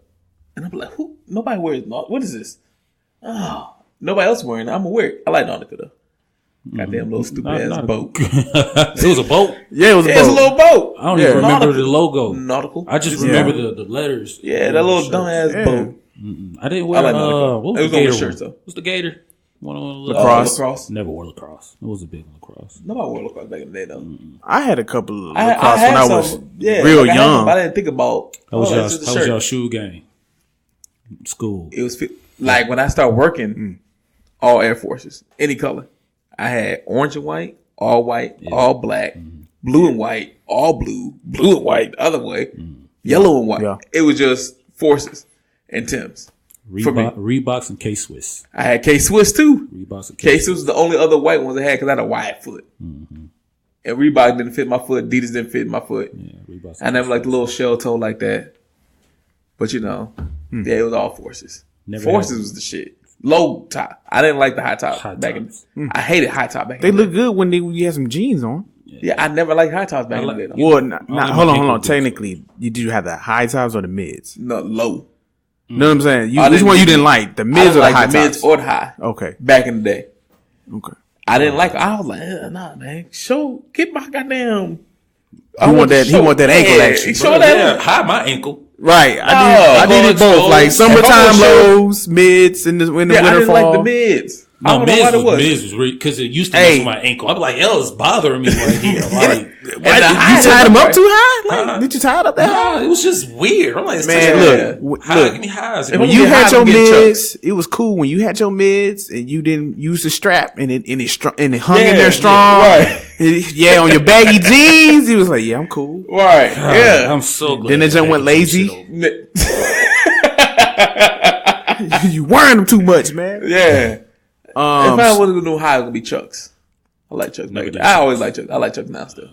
And I'm like, who? Nobody wears Nautica. What is this? Oh, nobody else wearing it. I'm gonna wear it. I like Nautica though. Goddamn little stupid ass boat. It was a boat? Yeah, it was a boat. It's a little boat. I don't even remember the logo. Nautical. I just remember the letters. Yeah, that little dumb ass boat. I didn't wear what was it was the on gator the shirt though. What's the gator? Lacrosse. Never wore lacrosse. It was a big lacrosse. Nobody wore lacrosse back in the day though. I had a couple of lacrosse when I was real young. I didn't think about. How was y'all shoe game? School. It was like when I started working, all Air Forces, any color. I had orange and white, all black, blue and white, all blue and white, the other way, yellow and white. Yeah. It was just Forces and Timbs. Reeboks and K-Swiss. I had K-Swiss too. Reeboks and K-Swiss was the only other white ones I had because I had a wide foot. And Reebok didn't fit my foot. Adidas didn't fit my foot. Yeah, I never liked the little shell toe like that. But you know, yeah, it was all Forces. Forces was the shit. Low top. I didn't like the high top back in. I hated high top back. They look good when you had some jeans on. Yeah, I never liked high tops back in the day. Well, hold on. Technically, did you have the high tops or the mids? No, low. You know what I'm saying? Which one you didn't like? The mids or the high tops? The mids or the high. Okay. Back in the day. Okay. I didn't like. I was like, nah, man. Get my goddamn. He want that ankle action. Show that. Hide my ankle. Right, I needed both, like summertime lows, mids, in the winter, I didn't fall. like the mids. No, mids was because it used to mess with my ankle. I'm like, hell, it's bothering me right here. Like, you tied them up too high? Like, did you tie it up that high? It was just weird. I'm like, man, look, give me highs. When you had your mids, it was cool. When you had your mids and you didn't use the strap and it hung in there strong. Right. Yeah, on your baggy jeans, he was like, yeah, I'm cool. Right. Yeah. I'm so glad. Then it just went lazy. You wearing them too much, man. Yeah. If I wasn't gonna do high, it would be Chucks. I like Chucks. I always like Chucks. I like Chucks now still.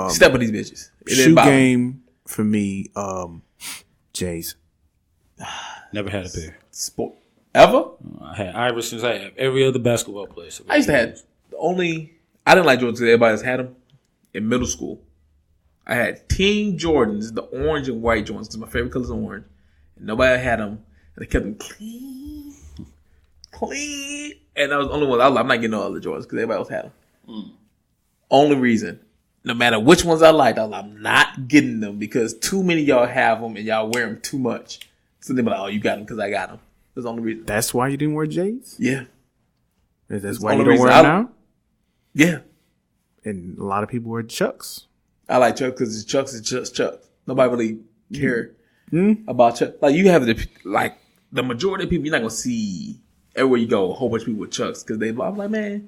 Step on these bitches. Shoe game for me, J's. Never had a pair. Sport. Ever? I had Iversons. I had every other basketball player. I used to have I didn't like Jordans because everybody else had them in middle school. I had Team Jordans, the orange and white Jordans, because my favorite color is orange. And nobody had them. And they kept them clean. And that was the only one. I'm not getting no other Jordans because everybody else had them. Only reason. No matter which ones I liked, I'm not getting them because too many of y'all have them and y'all wear them too much. So they be like, oh, you got them because I got them. That's the only reason. That's why you didn't wear J's? Yeah. That's why you don't wear them now? Yeah. And a lot of people wear Chucks. I like Chucks because Chucks is just Chucks. Nobody really care about Chucks. Like you have the majority of people, you're not going to see everywhere you go a whole bunch of people with Chucks because I'm like, man,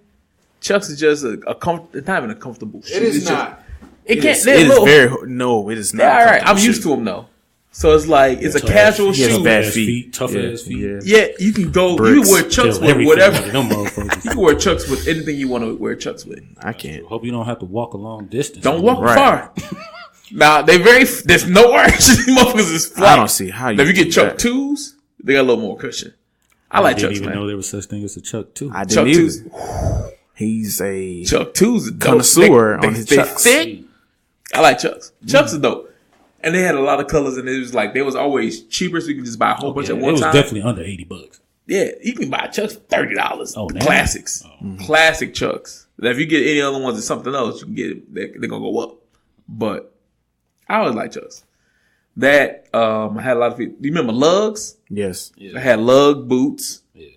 Chucks is just it's not even a comfortable shoe. It is not. It is not. Yeah, all right. I'm used to them though. So it's like, it's a casual shoe. Bad feet. Tough ass feet. Yeah, you can go, you can wear Chucks with whatever. You can wear Chucks with anything you want to wear Chucks with. I can't. Hope you don't have to walk a long distance. Don't walk far. Now, there's no arch. Motherfuckers is flat. I don't see how you If you get Chuck 2s, they got a little more cushion. I like Chucks, man. I didn't even know there was such thing as a Chuck 2. I didn't either. He's a Chuck 2s connoisseur on his Chucks. Thick. I like Chucks. Chucks is dope. And they had a lot of colors, and it was like they was always cheaper, so you could just buy a whole bunch at one time. It was definitely under $80. Yeah, you can buy Chucks for $30. Oh, classics, classic Chucks. Now, if you get any other ones or something else, you can get it. They're gonna go up. But I always like Chucks. That I had a lot of people. Do you remember lugs? Yes. I had lug boots. Yeah.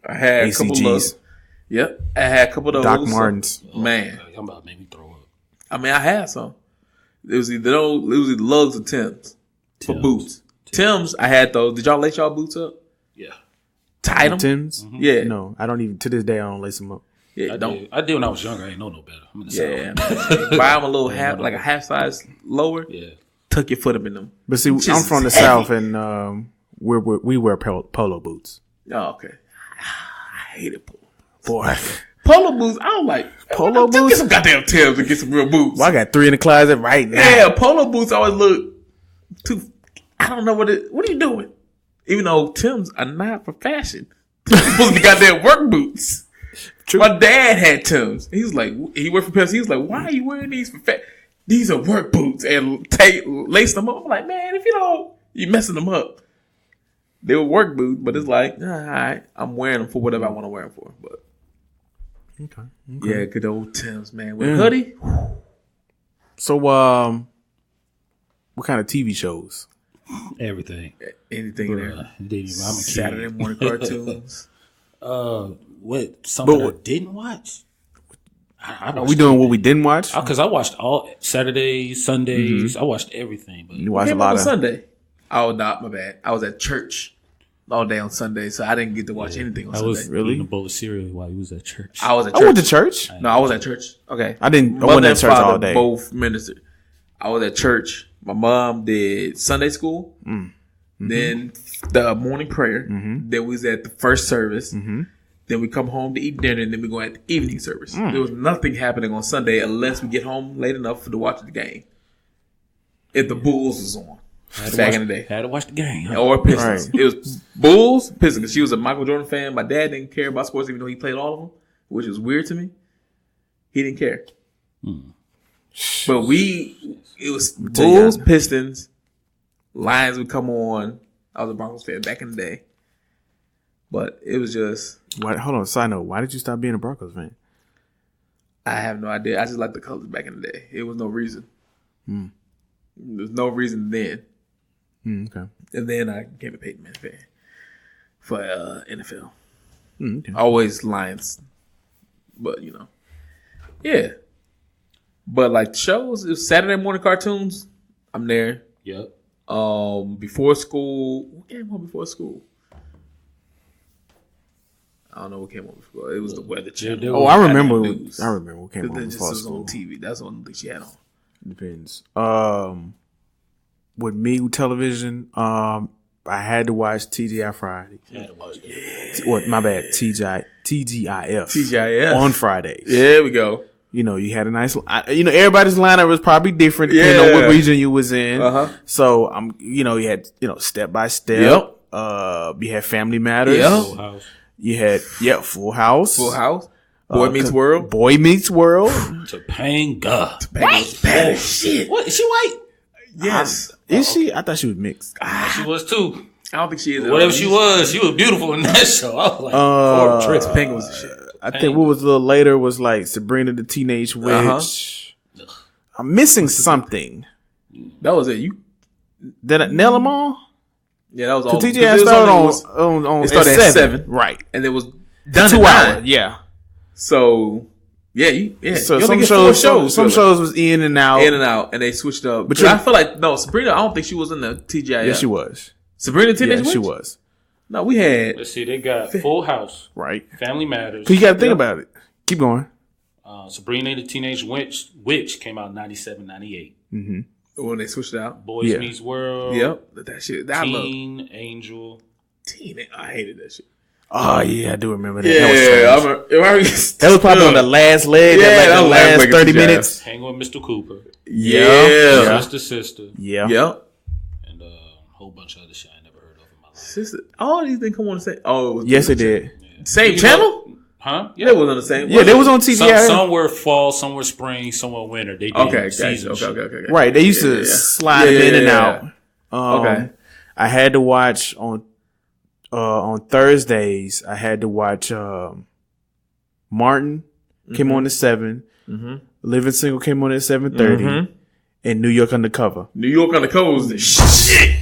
I had ACGs. A couple of lugs. Yep. I had a couple of those. Doc Martens. Man, I'm about to make me throw up. I mean, I had some. It was either lugs or Timbs for boots. Timbs, I had those. Did y'all lace y'all boots up? Yeah. Tied them? Timbs? Mm-hmm. Yeah. No, I don't even, to this day, I don't lace them up. Yeah, I did when I was younger. I didn't know no better. I'm in the South. Buy them a little half size lower. Yeah. Tuck your foot up in them. But see, I'm from the South and we wear polo boots. Oh, okay. I hated polo. Boy. Polo boots, I don't like. Polo Just boots? get some goddamn Timbs and get some real boots. Well, I got 3 in the closet right now. Yeah, polo boots always look too. I don't know what are you doing? Even though Timbs are not for fashion. Timbs supposed to be goddamn work boots. True. My dad had Timbs. He was like, he worked for Pepsi. He was like, why are you wearing these for fashion? These are work boots, and lace them up. I'm like, man, if you don't, you messing them up. They were work boots, but it's like, all right, I'm wearing them for whatever I want to wear them for. But Okay. yeah, good old Timbs, man. With a hoodie. So, what kind of TV shows? Everything. Anything there. I'm a kid. Saturday morning cartoons. What? Something I didn't watch? Are we doing what we didn't watch? Because I watched all Saturdays, Sundays. I watched everything. But You watched a Came lot up of on Sunday. Oh, not my bad. I was at church all day on Sunday, so I didn't get to watch anything on I Sunday. was Really? eating a bowl of cereal while he was at church. I was at I church. went to church. No, I was at church. Okay. I wasn't Mother at and church father all day. both ministered. I was at church. My mom did Sunday school. Then the morning prayer. Then we was at the first service. Then we come home to eat dinner, and then we go at the evening service. There was nothing happening on Sunday unless we get home late enough to watch the game. If the Bulls was on back in the day. Had to watch the game. Huh? Or Pistons. Right. It was Bulls, Pistons. Because she was a Michael Jordan fan. My dad didn't care about sports even though he played all of them, which was weird to me. He didn't care. But it was Bulls, Pistons, Lions would come on. I was a Broncos fan back in the day. But it was just... Hold on, side note. Why did you stop being a Broncos fan? I have no idea. I just liked the colors back in the day. It was no reason. There's no reason then. Okay. And then I became a Peyton Manning fan for NFL. Okay. Always Lions. But, yeah. But, like, shows, it was Saturday morning cartoons. I'm there. Yep. Before school. What came on before school? I don't know what came on before. It was the Weather Channel. Oh, I remember. News. I remember what came on That just before was school. on TV. That's the only thing she had on. Depends. With me with television, I had to watch TGI Friday. What? My bad. TGIF. TGIF. On Fridays. Yeah, there we go. You had a nice. Everybody's lineup was probably different depending on what region you was in. So you had Step by Step. Yep. You had Family Matters. Yep. Full House. You had Full House. Full House. Boy Meets World. Boy Meets World. Topanga. Bad as shit. What? Is she white? Yes. Is she? I thought she was mixed. She was too. I don't think she is. Whatever she was beautiful in that show. I was like, Topanga was the shit. I think what was a little later was like Sabrina the Teenage Witch. I'm missing something. That was it. You? Did I nail them all? Yeah, that was all. TGI started on it started at 7. Right. And it was done 2 at 9. hours. Yeah. So, yeah. So you some only get 4 shows was in and out. In and out, and they switched up. But I feel like, no, Sabrina, I don't think she was in the TGI. Yeah, she was. Sabrina Teenage Witch? She was. No, we had. let's see, they got Full House, Right. Family Matters. Because you got to think about it. Keep going. Sabrina the Teenage Witch came out in 97, 98. When they switched out. Boys Meets World. Yep. That shit. That Teen Angel. I hated that shit. Oh, yeah, I do remember that. That was probably on the last leg. Yeah, the last 30 minutes. Hang with Mr. Cooper. Yeah. Sister. Yeah. Yep. And a whole bunch of other shit I never heard of in my life. Sister. All these things come on the same. Oh, it was Yes, it did. Same channel? Huh? Yeah, it was on the same. Yeah, they was on TGI. Some were fall, some were spring, some were winter. They did season shit. Okay. Right. They used to slide them in and out. Okay. I had to watch on Thursdays. I had to watch Martin came on at 7. Living Single came on at 7:30, and New York Undercover. New York Undercover was the shit.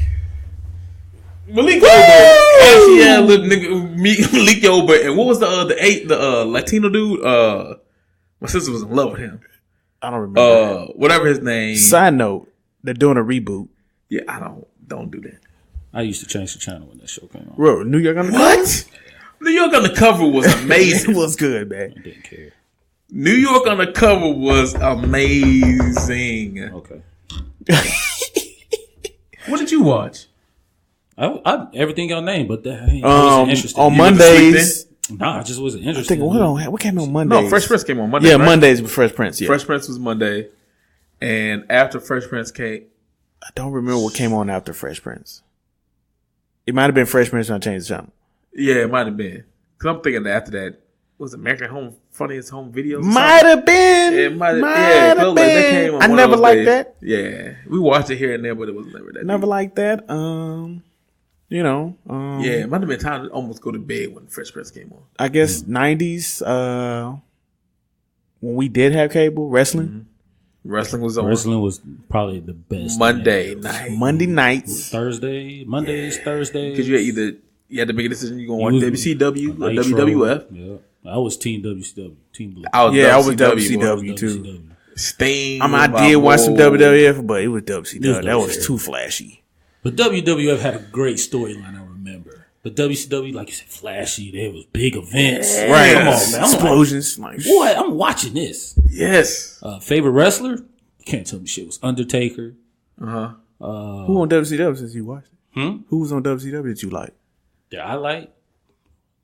Malik Yoba, actually had a little nigga Malik Yoba, and what was the Latino dude? My sister was in love with him. I don't remember. Whatever his name. Side note: they're doing a reboot. Yeah, I don't do that. I used to change the channel when that show came on. Bro, New York Undercover. What? New York Undercover was amazing. It was good, man. I didn't care. New York Undercover was amazing. Okay. What did you watch? I everything y'all name, but that I wasn't interested. On You went to sleep Mondays, Nah, I just wasn't I interested. think what came on Monday? No, Fresh Prince came on Monday. Yeah, right? Mondays with Fresh Prince. Yeah, Fresh Prince was Monday, and after Fresh Prince came, I don't remember what came on after Fresh Prince. It might have been Fresh Prince when I changed the channel. yeah, it might have been. Because I'm thinking that after that was American Home Funniest Home Videos. Might have been. It might have Might have like that came been. on I one of never those liked days. that. Yeah, we watched it here and there, but it was never that. Never deep. liked that. Yeah, it might have been time to almost go to bed when Fresh Prince came on. I guess 90s, when we did have cable, wrestling. Wrestling was on Wrestling was probably the best. Monday night. Monday nights. Mondays, Thursdays. Because you had to make a decision. You gonna watch You was- WCW or Nitro. WWF? Yeah, I was Team WCW, Team Blue. I was WCW too. WCW. Sting. I did watch some WWF, but it was WCW. That was too flashy. But WWF had a great storyline, I remember. But WCW, like you said, flashy. There was big events. Right. Come on, man. I'm Explosions. Like, What? I'm watching this. Yes. Favorite wrestler? You can't tell me shit was Undertaker. who on WCW since you watched it? Who was on WCW that you like? That I like.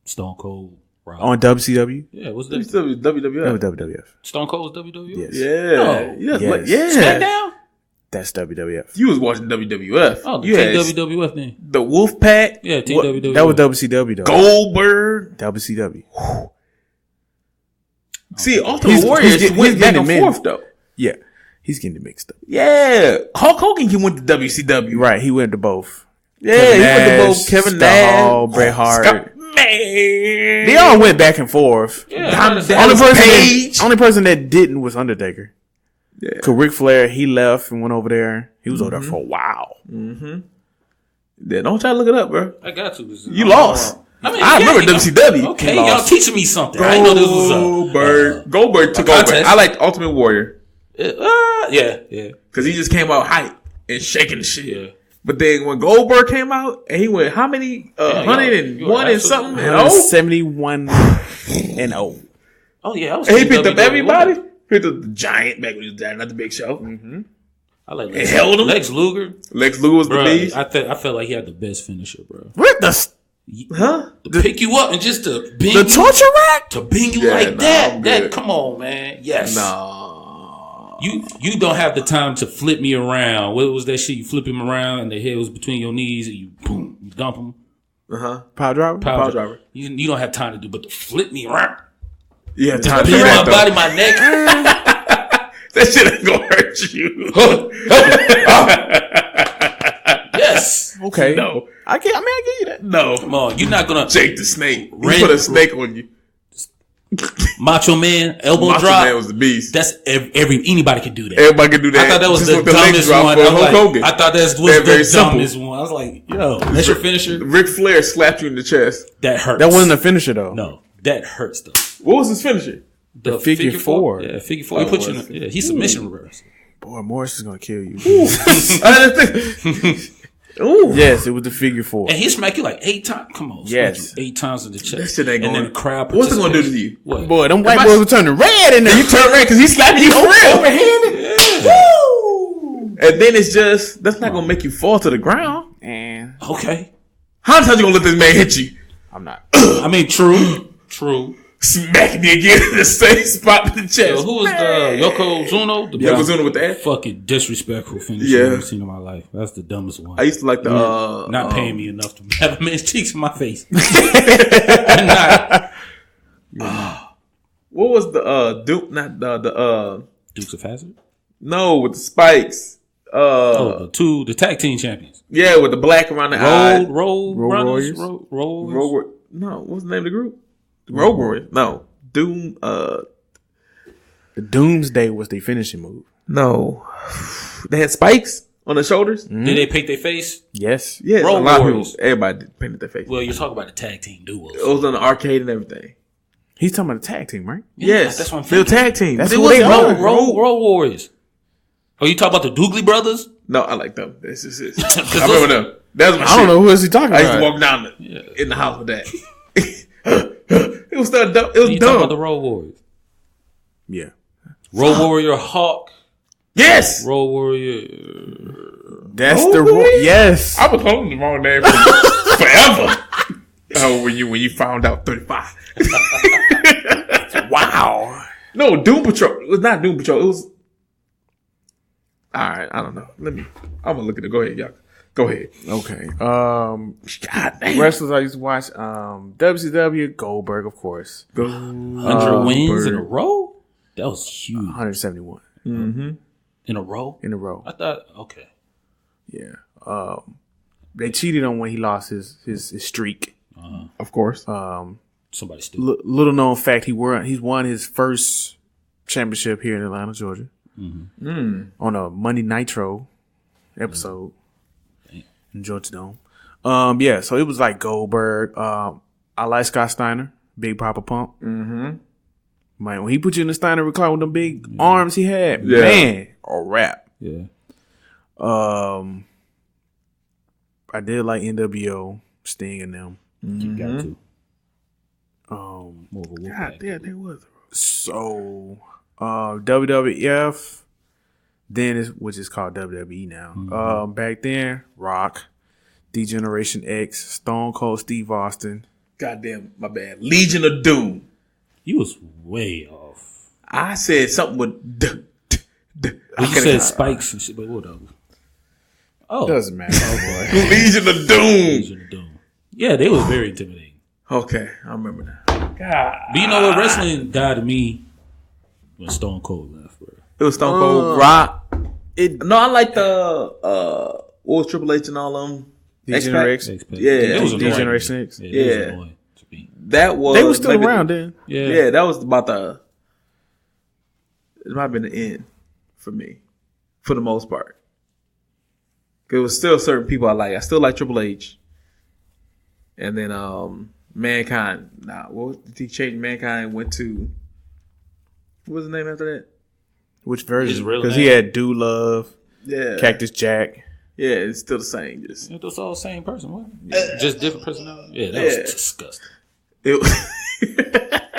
Stone Cold. Rock. On WCW? Yeah, what's that? WCW, That was WWF. WWF. Stone Cold was WWF? Yes. Yeah. No. Yes. Yes. Yeah. SmackDown? That's WWF. You was watching WWF. Oh, you Team had WWF then. the Wolfpack. Yeah, Team What- WWF. That was WCW though. Goldberg. WCW. See, Ultimate He's- Warriors he's get- went he's back getting and them in. forth though. Yeah. He's getting it mixed up. Yeah. Hulk Hogan, he went to WCW. Right. He went to both. Yeah, he went to both. Nash, Kevin Scott Nash. Hall, Bret Hart. Scott, man. They all went back and forth. Yeah, Dallas that's- Only person that didn't was Undertaker. Yeah. Cause Ric Flair, he left and went over there. He was over there for a while. Yeah, don't try to look it up, bro. I got to. You lost. I mean, I yeah, remember WCW. Okay, He y'all lost. teaching me something. I didn't know this was Goldberg took over. contest. I liked Ultimate Warrior yeah. because he just came out hype and shaking the shit. Yeah. But then when Goldberg came out and he went how many 101 and something and 171 and 0. Oh yeah, I was and he Team picked up WWF. everybody. Picked up the Giant back when he was down at the Big Show. I like And held him. Lex Luger. Lex Luger was the Bro, beast. I felt like he had the best finisher, bro. What the Huh? To pick you up and just to bing the you, torture rack? to bing you Yeah, like nah, that. I'm That good. come on, man. Yes. Nah. You don't have the time to flip me around. What was that shit? You flip him around and the head was between your knees and you boom, you dump him. Power driver? Power driver. You don't have time to do but to flip me around. Yeah, time to Bing do my that though. body, my neck. That shit ain't gonna hurt you. Yes. Okay. No. I give you that. No. Come on. You're not gonna Jake the Snake. He Red- put a snake on you. Macho Man elbow Macho drop. Man was the beast. That's anybody can do that. Everybody could do that. I thought that was Just the with the leg dumbest drop one. for I Hulk was like, Hogan. I thought that was Very, very the simple. dumbest one. I was like, yo, that's your finisher? Ric Flair slapped you in the chest. That hurts. That wasn't a finisher though. No, that hurts though. What was his finisher? The figure four. Yeah, figure four. He put you in. Yeah, he's submission reverse. Boy, Morris is gonna kill you. I didn't think. Ooh. Yes, it was the figure 4. And he smacked you like 8 times. Come on, Yes. smack you 8 times in the chest. That shit ain't and going. then the crowd. What's it gonna do to participates. you? What? Boy, them white If I- boys were turning red in there. You turn red because he slapped you for real. overhanded. Woo! And then it's just that's not gonna make you fall to the ground. And Okay. How many times you gonna let this man hit you? I'm not. I mean, true. Smacking you again in the same spot in the chest. Yo, who was the Yokozuna? The Yokozuna with that? fucking disrespectful finisher Yeah. I've ever seen in my life. That's the dumbest one. I used to like the Not paying me enough to have a man's cheeks in my face. Not what was the Duke? Not the Dukes of Hazzard. no with the spikes. The tag team champions. Yeah, with the black around the eye. Road Warriors? Road. No, what's the name of the group? The Road Warriors. No, Doom. The Doomsday was the finishing move. No, they had spikes on the shoulders. Did they paint their face? Yes. Yeah, Road a lot of Warriors. people. Everybody painted their face. Well, you're talking about the tag team duos. It was on the arcade and everything. He's talking about the tag team, right? Yes, that's what I'm they're thinking. tag team. That's It who was they are. Road Warriors. Oh, you talking about the Doogly brothers? No, I like them. This is it. I remember them. That's my I don't shit. know who is he talking I used to about. walk down in the house with that. It was so dumb. It was You talking about the dumb. Road Warriors? Yeah. Road Warrior Hawk. Yes, Road Warrior. That's Oh, the really? yes. I was calling the wrong name for forever. Oh, when you found out 35. Wow. No, Doom Patrol. It was not Doom Patrol. It was. All right, I don't know. I'm gonna look at it. Go ahead, y'all. Go ahead. Okay. God damn. Wrestlers I used to watch. WCW, Goldberg, of course. 100 wins in a row? That was huge. 171 In a row? in a row. I thought, okay. Yeah. They cheated on when he lost his streak. Of course. Somebody still. Little known fact, he's won his first championship here in Atlanta, Georgia, on a Monday Nitro episode in Georgia Dome. Yeah, so it was like Goldberg. I like Scott Steiner, Big Papa Pump. Man, when he put you in the Steiner recline with them big arms he had, man, a rap. Yeah. I did like NWO, Sting and them. You got to. More of a God Wolfpack. damn, they was. So, WWF, then which is called WWE now. Back then, Rock, D-Generation X, Stone Cold Steve Austin. Goddamn, my bad. Legion of Doom. You was way off. I said something with d. You said spikes and shit, but whatever. Oh. Doesn't matter. Oh boy. Legion of Doom. Legion of Doom. Yeah, they was very intimidating. Okay, I remember that. God. But you know what? Wrestling died to me when Stone Cold left, bro. It was Stone Cold Rock. No, I like the what was Triple H and all of them. D-Generation X. Yeah, It was annoying. D-Generation X. Yeah. Yeah. It was annoying to me. That was They were still maybe around then. Yeah, that was about the. It might have been the end for me, for the most part. There was still certain people I like. I still like Triple H. And then Mankind. Did he change? Mankind went to. What was the name after that? Which His version? real Because he name? had Do Love, Yeah, Cactus Jack. yeah, it's still the same. Just It was all the same person, what? Just different personality? Yeah, that was disgusting. it.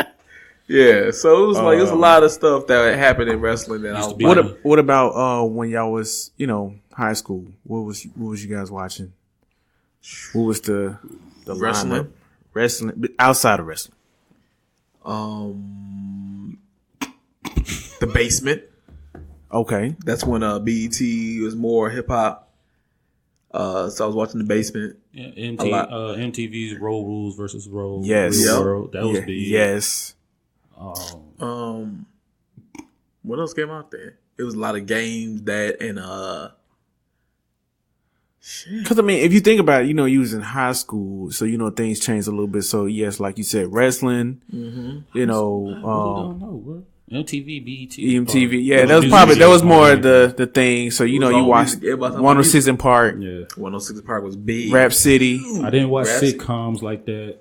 Yeah, so it was like there's a lot of stuff that happened in wrestling that I was to be watching. What about when y'all was high school? What was you guys watching? What was the Wrestling? lineup? Wrestling, but outside of wrestling. The Basement. Okay. That's when BET was more hip hop. So I was watching The Basement. Yeah, A lot. MTV's Road Rules versus Road Yes. Real Yep. World. That was big. Yes. What else came out there? It was a lot of games that and Because if you think about it, you was in high school, so things changed a little bit. So yes, like you said, wrestling. I really don't know, bro. MTV, BET. EMTV. Yeah, Those that was music more videos. the thing. So you all watched music. Everybody talking 106 in Park, Yeah. 106 Park was big. Rap City. I didn't watch Rap- sitcoms like that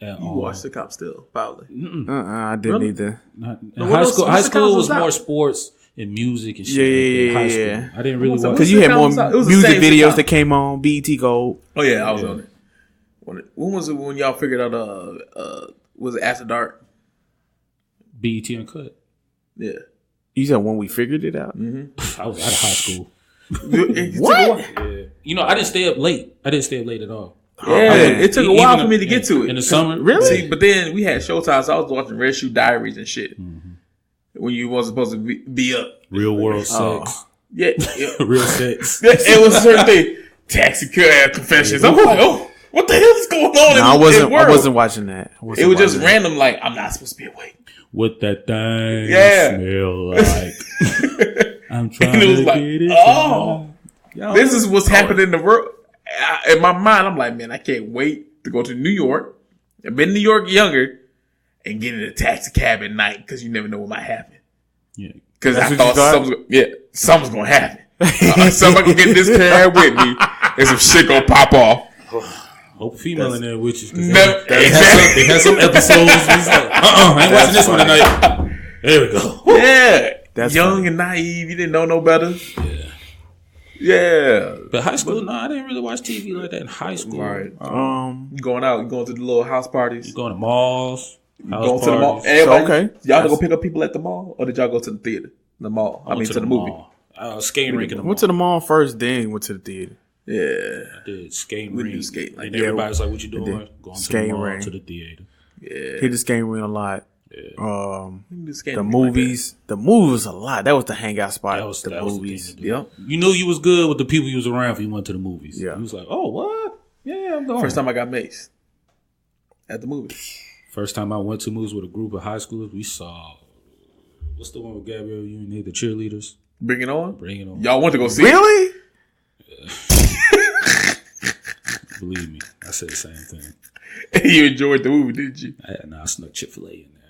at You all. watched the cop still, probably. I didn't either. Not, in No, high what school, else- high what's the school was consoles more out? sports and music and shit. Yeah, like that. High yeah. school. I didn't really What's up? watch. Because you had more It was the music same videos sitcom. that came on BET Gold. Oh yeah, I was on it. When was it when y'all figured out was it After Dark? BET Uncut. Yeah. You said when we figured it out. I was out of high school. What? Yeah. I didn't stay up late. I didn't stay up late at all. Yeah, it took a Even while for me to get to it. In the summer. Really? See, but then we had Showtime, so I was watching Red Shoe Diaries and shit. When you wasn't supposed to be up. Real world sex. Yeah. yeah. Real sex. It was a certain thing. Taxi confessions. I'm like, oh, what the hell is going on in No, I this world? wasn't. I wasn't watching that. It was just random, like, I'm not supposed to be awake. What that thing Yeah. smell like. I'm trying And it was to like, get it. oh, this is what's happening in the world. In my mind, I'm like, man, I can't wait to go to New York. I've been in New York younger and get in a taxi cab at night because you never know what might happen. Yeah. Because I what you thought thought? something's going to happen. Somebody can get in this cab with me and some shit going to pop off. Hope female in there with you. 'Cause Never, they had some episodes. It's like, I ain't watching this one tonight. There we go. Yeah. That's young funny. and naive. You didn't know no better. Yeah. Yeah. But high school, no, I didn't really watch TV like that in high school. Right. Um, You going out, you going to the little house parties. Going to malls, house Going to the mall. parties. Everybody, okay. Y'all go pick up people at the mall, or did y'all go to the theater? The mall. I Went mean, to the movie. mall. Skating rink in the mall. went to the mall first, then went to the theater. Yeah. Did skating We rink. do skate like and that. everybody's like, "What you doing?" Going to the Skating mall, rink. to the theater. Yeah. Hit the skating ring a lot. Yeah. The movies. The movies was a lot. That was the hangout spot. That was the movies. The yep. You knew you was good with the people you was around if you went to the movies. Yeah. You was like, oh, what? Yeah, I'm going. First time I got maced at the movies. First time I went to movies with a group of high schoolers, we saw, what's the one with Gabrielle Union, the cheerleaders? Bring It On? Bring It On. Y'all went to go see Really? Yeah. Believe me, I said the same thing. You enjoyed the movie, didn't you? I snuck Chick-fil-A in there.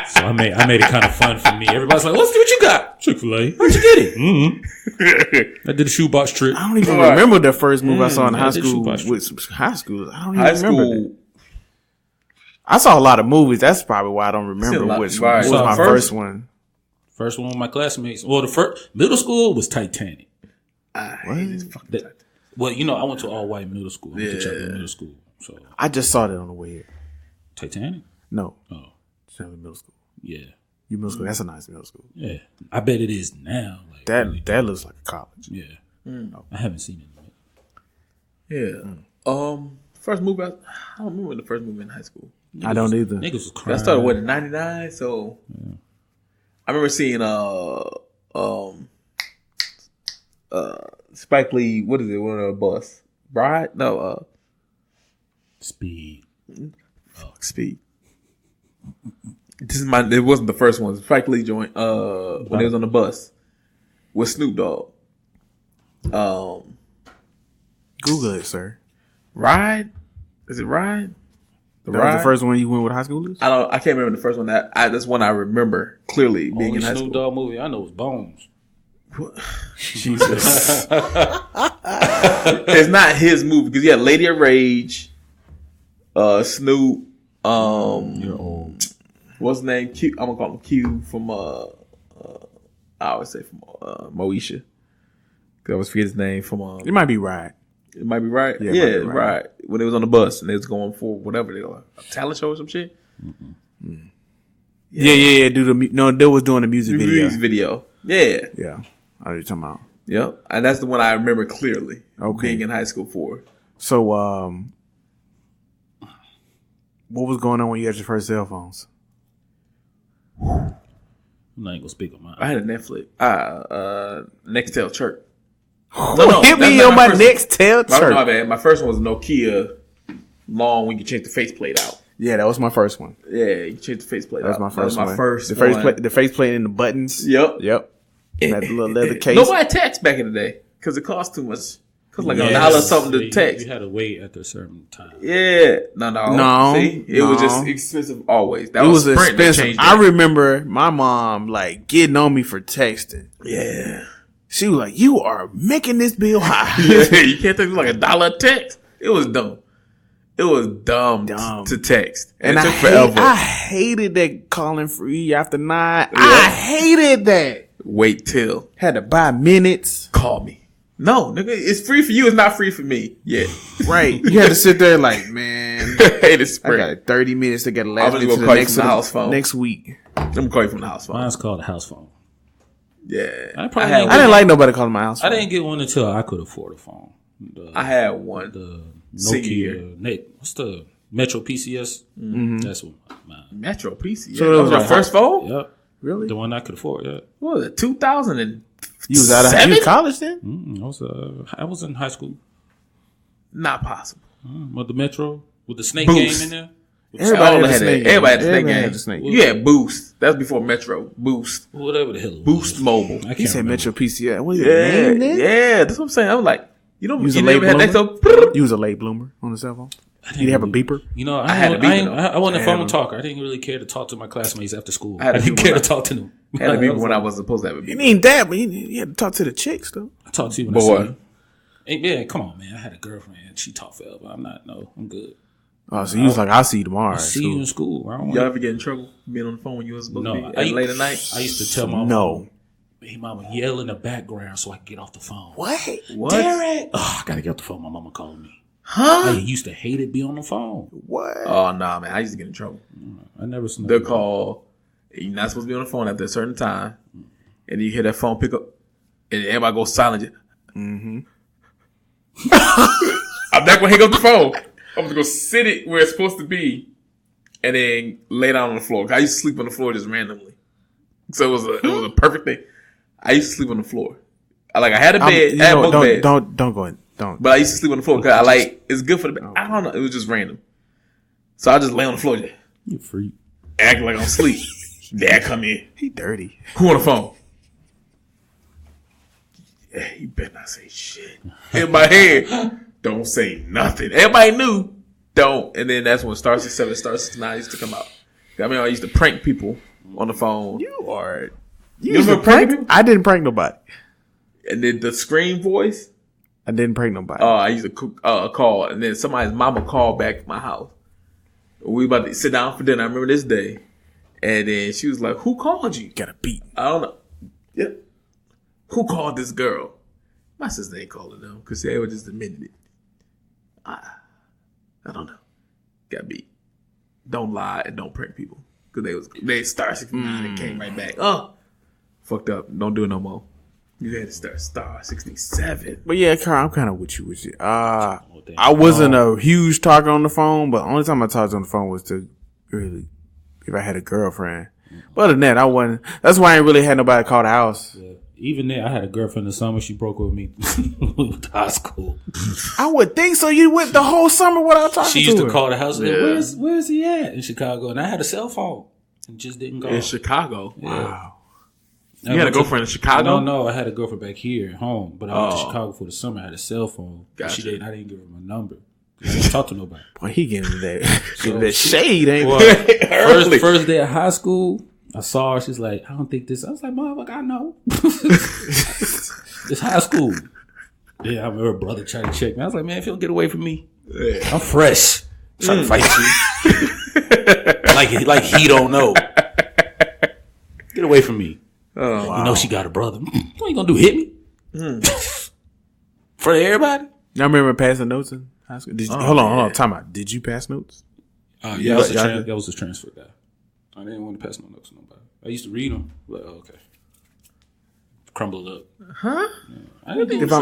So I made it kind of fun for me. Everybody's like, what you got? Chick-fil-A. How'd you get it? Mm-hmm. I did a shoebox trip. I don't even remember the first movie I saw in high school shoebox with some high schoolers. I don't even remember school. that. I saw a lot of movies. That's probably why I don't remember which one was my first one. First one with my classmates. Well, the first middle school was Titanic. Well, you know, I went to all white middle school. I went to Chapel Middle School. So I just saw that on the way here. Titanic? No. Oh. Chapel Middle School. Yeah. You middle school. That's a nice middle school. Yeah. I bet it is now. Like, that looks like a college. Yeah. I haven't seen it yet. Yeah. First movie, I don't remember the first movie in high school. I don't either. Niggas was crying. I started in 99, so I remember seeing Spike Lee, what is it, on a bus? Bride? No, Speed. Speed. It wasn't the first one. Spike Lee joint when he was on the bus with Snoop Dogg. Google it, sir. Ride? Is it Ride? That was the first one you went with high schoolers? I can't remember the first one. That's one I remember clearly being Only in high Snoop school. Dogg movie I know was Bones. Jesus. It's not his movie because you had Lady of Rage, Snoop, You're old. what's his name? Q. I'm gonna call him Q from I always say from Moesha. I always forget his name from It might be right. it might be right. Yeah, Yeah, it might be right. right. When they was on the bus and they was going for whatever they were, a talent show or some shit. Yeah. They was doing the music video. Music video. Yeah. Yeah. I know what you're talking about. Yep. And that's the one I remember clearly. Okay. Being in high school for. So, what was going on when you had your first cell phones? I'm not even gonna speak on mine. I had a Netflix. Nextel Chirp. Hit me on my next tail My chirp. bad. My first one was a Nokia long when you change the faceplate out. Yeah, that was my first one. Yeah, you change the faceplate That was out. my first one. First the one. the faceplate and the buttons. Yep. That little leather case. Nobody text back in the day because it cost too much. Cost like Yes. $1 something to text. You had to wait at a certain time. Yeah. No. See? It was just expensive always. That was Sprint that expensive. changed I it. remember my mom like getting on me for texting. Yeah. She was like, "You are making this bill high." Yeah, you can't think it was like $1 a text. It was dumb. It was dumb. To text. And it took forever. I hated that calling free after 9. I hated that. Wait till. Had to buy minutes. Call me. No, nigga, it's free for you. It's not free for me. Yeah. Right. You had to sit there like, man, Hey, this I Sprint. got 30 minutes to get a last I'm minute gonna to the call you next, from the house phone. next week. I'm gonna call you from the house phone. Mine's called a house phone. Yeah. I probably had didn't I didn't like nobody calling my house I phone. didn't get one until I could afford a phone. I had one. The Senior. Nokia. What's the Metro PCS? That's what mine. Metro PC. So that it was was your like- first phone? Yep. Really? The one I could afford. Yeah. What was it? 2007? You was out of you was college then? I was in high school. Not possible. With the Metro, with the snake Boost. game in there. Everybody All had had the that. snake Everybody had the game. snake Everybody game. had the snake game. You had Boost. That was before Metro. Boost. Whatever the hell it was. Boost Mobile. I can't He said remember. Metro PCS. What is Yeah. it? Name then? Yeah. That's what I'm saying. I was like, you know, You was you a late never had that. bloomer? So, You was a late bloomer on the cell phone? You didn't have a beeper? You know, I had a beeper, though. I wasn't a phone Damn. talker. I didn't really care to talk to my classmates after school. I had I a didn't beeper care to when talk to them. had a beeper when I was wasn't supposed to have a You beeper. ain't that, but you had to talk to the chicks, though. I talked to you when Boy. I see you. Hey, yeah, come on, man. I had a girlfriend. She talked forever. I'm good. Oh, so you was like, I'll see you tomorrow. at See school. you in school. I don't Y'all want ever get in trouble being on the phone when you was supposed No, to be late at night? I used to tell my No. mom, hey, mama, yell in the background so I can get off the phone. What? What? Derek! Oh, I gotta get off the phone. My mama called me. Huh? I used to hate it being on the phone. What? Oh, nah, man. I used to get in trouble. I never snuck They'll it. call. You're not supposed to be on the phone after a certain time. And you hear that phone pick up. And everybody goes silent. Mm-hmm. I'm not going to hang up the phone. I'm just gonna sit it where it's supposed to be, and then lay down on the floor. I used to sleep on the floor just randomly, so it was a perfect thing. I used to sleep on the floor. I had a bed. I had bunk beds. Don't go in. Don't. But I used to sleep on the floor because it's good for the bed. I don't know. It was just random. So I just lay on the floor. You freak. Acting like I'm asleep. Dad come in. He dirty. Who on the phone? Yeah, you better not say shit. In my head, don't say nothing. Everybody knew. Don't. And then that's when Star 67, Star 69 used to come out. I mean, I used to prank people on the phone. You remember pranking people? I didn't prank nobody. And then the scream voice. I didn't prank nobody. I used to call, and then somebody's mama called back to my house. We about to sit down for dinner. I remember this day. And then she was like, who called you? Got a beat. I don't know. Yeah. Who called this girl? My sister ain't calling them because they were just admitted it. I don't know. Got beat. Don't lie and don't prank people. Because they Star 69 and came right back. Oh. Fucked up. Don't do it no more. You had to start Star 67. But yeah, Carl, I'm kind of with you. I wasn't a huge talker on the phone, but the only time I talked on the phone was to really, if I had a girlfriend. But other than that, I wasn't. That's why I ain't really had nobody call the house. Yeah. Even then, I had a girlfriend in the summer. She broke up with me with high school. I would think so. You went the whole summer without talking to her. She used to call the house. Yeah. Where's he at in Chicago? And I had a cell phone and just didn't go. In Chicago? Yeah. Wow. You had a girlfriend in Chicago? No. I had a girlfriend back here at home. But I went to Chicago for the summer. I had a cell phone. Gotcha. I didn't give her my number. I didn't talk to nobody. Boy, he getting that shade, ain't he? First day of high school, I saw her. She's like, I don't think this. I was like, motherfucker, I know. It's high school. Yeah, I remember her brother trying to check me. I was like, man, if you don't get away from me, I'm fresh. I'm trying to fight you. like he don't know. Get away from me. Oh, wow. You know she got a brother. What you gonna do? Hit me? In front of everybody? Y'all remember passing notes in high school? Hold on. Time out. Did you pass notes? Yeah, that was a transfer guy. I didn't want to pass no notes to nobody. I used to read them. Like, okay. Crumble it up. Huh? Yeah.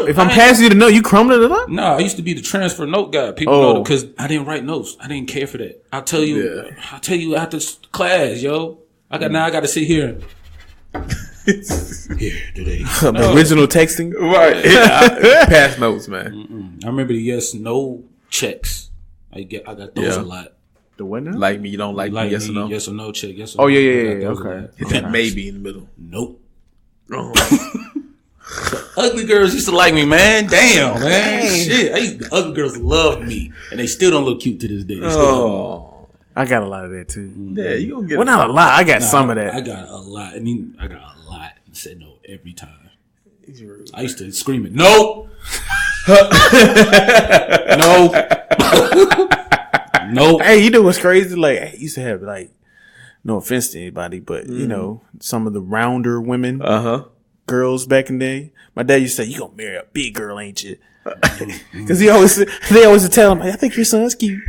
If I'm passing you the note, you crumbling it up? No, I used to be the transfer note guy. People know because I didn't write notes. I didn't care for that. I'll tell you after class, yo. I got to sit here. Here today. Original texting, right? Yeah, pass notes, man. I remember the yes no checks. I got those a lot. The what now? Like me, you don't like me, yes or no? Yes or no check. Yes or no. No. Yeah. Okay. Hit that maybe in the middle. Nope. Ugly girls used to like me, man. Damn, man. Shit. The ugly girls love me, and they still don't look cute to this day. I got a lot of that too. Yeah, you gonna get. Well, not a lot. I got some of that. I got a lot. I got a lot and said no every time. I used to scream it. No. No. Hey, you know what's crazy? Like, I used to have no offense to anybody, but you know, some of the rounder women, girls back in the day. My dad used to say, "You gonna marry a big girl, ain't you?" Because they always tell him, "I think your son's cute."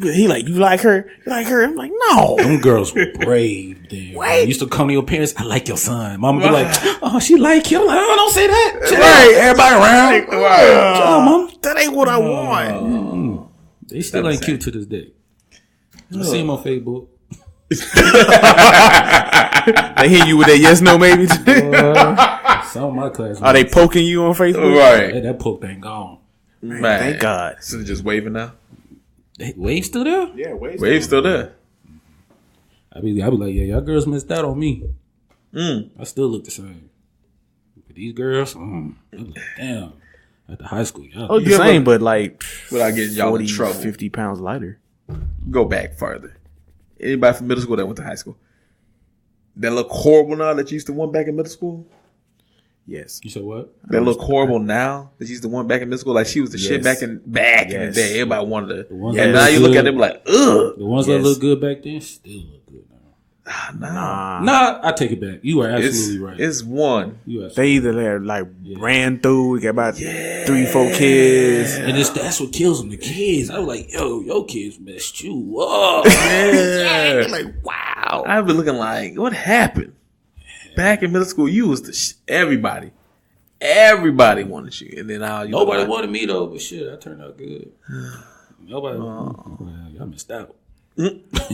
He like, you like her? You like her? I'm like, no. Them girls were brave then. Wait. Used to come to your parents, I like your son. Mama be like, oh, she like him. Like, oh, don't say that. Right. Everybody around. Wow. Mom, that ain't what I want. They still ain't cute to this day. I see him on Facebook. They hit you with that yes, no, maybe. Some of my class. Are they poking you on Facebook? Right. Hey, that poke ain't gone. Man. Thank God. So they're just waving now? Wave still there? Yeah, Wave still there. I be like, yeah, y'all girls missed out on me. I still look the same. But these girls, I'm like, damn. At the high school, y'all. The same, but like without getting y'all in trouble. 50 pounds lighter. Go back farther. Anybody from middle school that went to high school? That look horrible now that you used to want back in middle school? Yes. You said what? That look horrible now that you used to want back in middle school? Like she was the shit back in the day. Everybody wanted to. And now you look at them like, ugh. The ones that look good back then still look good now. Nah, I take it back. You are absolutely right. It's one. They either ran through, got about 3-4 kids. And that's what kills them, the kids. I was like, yo, your kids messed you up. Yeah. Like, wow. I've been looking like, what happened? Back in middle school, you was everybody. Everybody wanted you, and then nobody wanted me though. But shit, I turned out good. Nobody. Well, y'all missed out.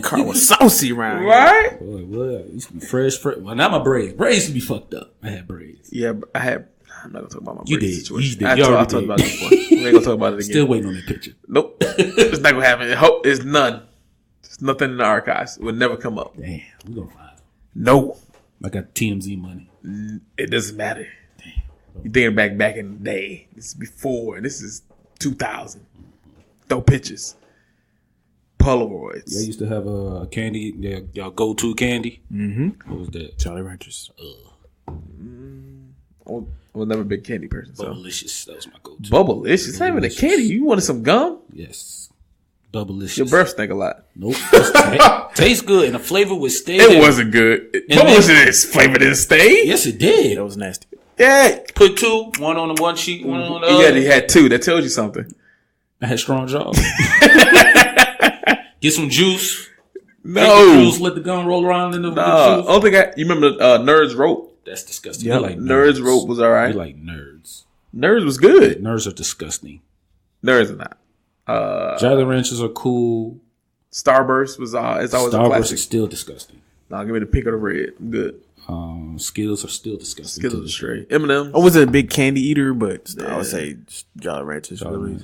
Car was saucy around here. Right? Boy, used to be fresh. Well, not my braids. Braids used to be fucked up. I had braids. Yeah, I had. I'm not gonna talk about my You braids did. situation. You did. I talked about it before. We ain't gonna talk about it again. Still waiting on that picture. Nope. It's not gonna happen. Hope it's none. There's nothing in the archives. It will never come up. Damn, we gonna find it. No. I got TMZ money. It doesn't matter. Damn. You thinking back in the day. This is before. This is 2000. Throw pictures. Polaroids. Y'all used to have a candy. Y'all go-to candy. Mm-hmm. What was that? Jolly Ranchers. I was never a big candy person. So. Bubblicious. That was my go-to. Bubblicious? It's not even a candy. You wanted some gum? Yes. Bubblicious. Your breath stink a lot. Nope. Tastes good, and the flavor was stay. It wasn't good. Bubblicious flavor didn't stay. Yes, it did. That was nasty. Yeah. Put two, one on the one cheek, one on the other. Yeah, he had two. That tells you something. I had strong jaws. Get some juice. No. Take the juice, let the gum roll around in the juice. I don't think you remember Nerds Rope? That's disgusting. Yeah, You like Nerds Rope was all right. You like nerds. Nerds was good. Nerds are disgusting. Nerds are not. Jolly Ranchers are cool. Starburst was it's always a Starburst classic. is still disgusting. Nah, give me the pink or the red. I'm good. Skittles are still disgusting. Skittles are straight. M&M's. I wasn't a big candy eater, but I would say Jolly Ranchers. Really.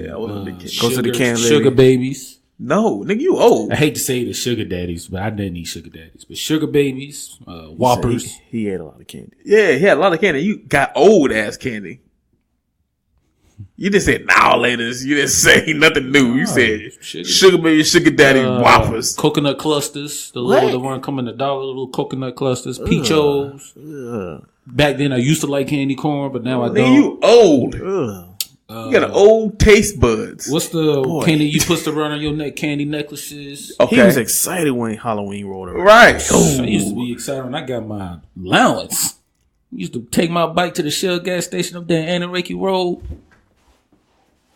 Man, I wasn't a big kid. Go to the can, lady. Sugar babies. No, nigga, you old. I hate to say the sugar daddies, but I didn't eat sugar daddies. But sugar babies, Whoppers. He ate a lot of candy. Yeah, he had a lot of candy. You got old ass candy. You didn't say now laters. You didn't say nothing new. You said sugar baby, sugar daddy, Whoppers. Coconut clusters. The one coming $1, little coconut clusters. Peachos. Back then I used to like candy corn, but now I don't. You old. You got an old taste buds. What's the candy you put around your neck? Candy necklaces. Okay. He was excited when Halloween rolled around. Right. I used to be excited when I got my allowance. I used to take my bike to the Shell gas station up there in Anarchy Road.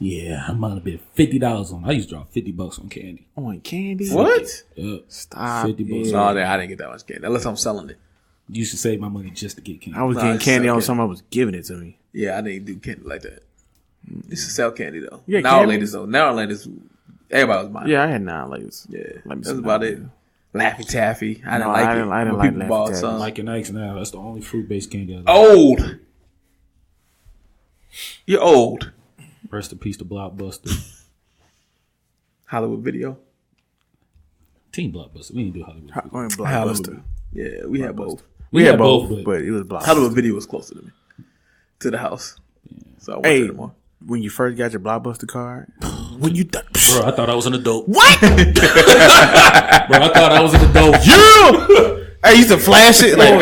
Yeah, I might have been $50 on. I used to drop $50 on candy. On candy? What? Yep. Stop. $50. No, I didn't get that much candy unless I'm selling it. Used to save my money just to get candy. I was getting candy on someone was giving it to me. Yeah, I didn't do candy like that. Used to sell candy though. Yeah, now candy? ladies though. Now ladies, everybody was buying. Yeah, I had 9 layers. Yeah, Like that's about it. Laffy Taffy. I didn't like it. I didn't When like people Laffy bought Taffy. some. Mike and Ike's now. That's the only fruit-based candy I like. Old. You're old. Rest in peace to Blockbuster. Hollywood Video. Team Blockbuster. We didn't do Hollywood. Video. Blockbuster. Yeah, we had both. We had both, but but it was Blockbuster. Hollywood Video was closer to me, to the house. So I went Hey, there tomorrow. when you first got your Blockbuster card, when you Bro, I thought I was an adult. what? Bro, I thought I was an adult. You? I used to flash it like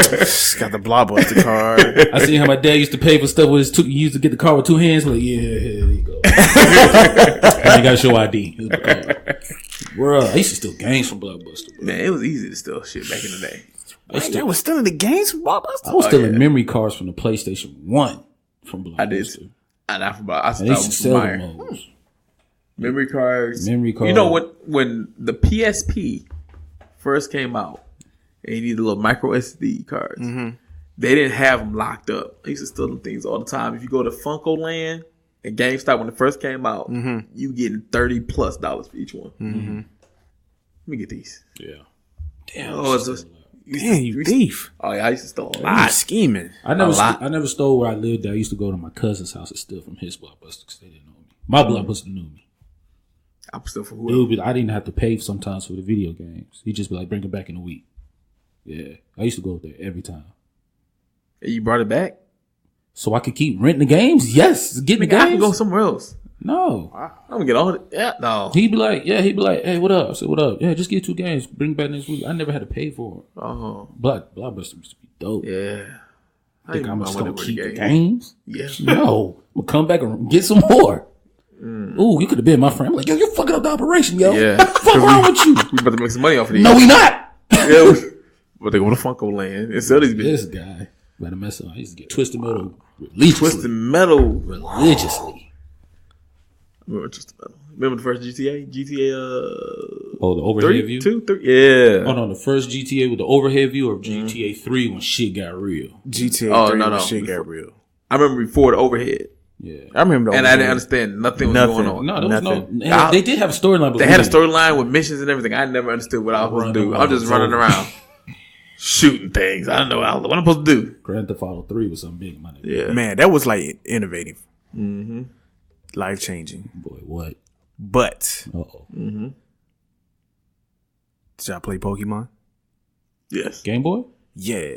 got the Blockbuster card. I seen how my dad used to pay for stuff with his two. He used to get the car with 2 hands. Like, yeah, here you go. And you got to show ID. Here's the card. Bro, I used to steal games from Blockbuster. Bro. Man, it was easy to steal shit back in the day. They was still in the games from Blockbuster. I was stealing memory cards from the PlayStation 1 from Blockbuster. I did. And I And they used to sell Meyer. them all. Memory cards. Memory cards. You know when the PSP first came out, and you needed little micro SD cards. Mm-hmm. They didn't have them locked up. I used to steal them things all the time. If you go to Funko Land and GameStop when it first came out, you getting $30+ for each one. Mm-hmm. Let me get these. Yeah. Damn. Oh, it's just, Damn, you thief. Oh yeah, I used to steal a You lot. scheming. I never stole where I lived. I used to go to my cousin's house and steal from his Blockbuster because they didn't know me. My Blockbuster knew me. I'm still for It who? would be, I didn't have to pay sometimes for the video games. He'd just be like, bring it back in a week. Yeah. I used to go there every time. And you brought it back? So I could keep renting the games? Yes. Getting the I can games? go somewhere else. No. I'm gonna get all it. Yeah, no. He'd be like, hey, what up? I said, what up? Yeah, just get 2 games. Bring it back next week. I never had to pay for them. Oh, Blockbuster used to be dope. yeah. Think I'm just gonna keep the game. games? Yeah. No. We'll come back and get some more. Ooh, you could have been my friend. I'm like, yo, you're fucking up the operation, yo. Yeah. What the fuck wrong with you? We about to make some money off of these. No, we not. Yeah, but they go to Funko Land and sell these bitches. This guy better mess up. I used to get Twisted Metal religiously. Twisted Metal. Religiously. Remember Twisted Metal? Remember the first GTA? Oh, the overhead 3, view? 2, 3? Yeah. Oh, no, the first GTA with the overhead view or GTA 3 when shit got real? GTA Oh, 3 no. when shit got real. I remember before the overhead. Yeah, I remember, and I didn't understand nothing was going on. No, there was no. They did have a storyline. They had a storyline with missions and everything. I never understood what I was supposed to do. I'm just running around, shooting things. I don't know what I'm supposed to do. Grand Theft Auto 3 was something big, man. Yeah, man, that was like innovative, life changing. Boy, what? But Uh-oh. did y'all play Pokemon? yes. Game Boy? Yeah.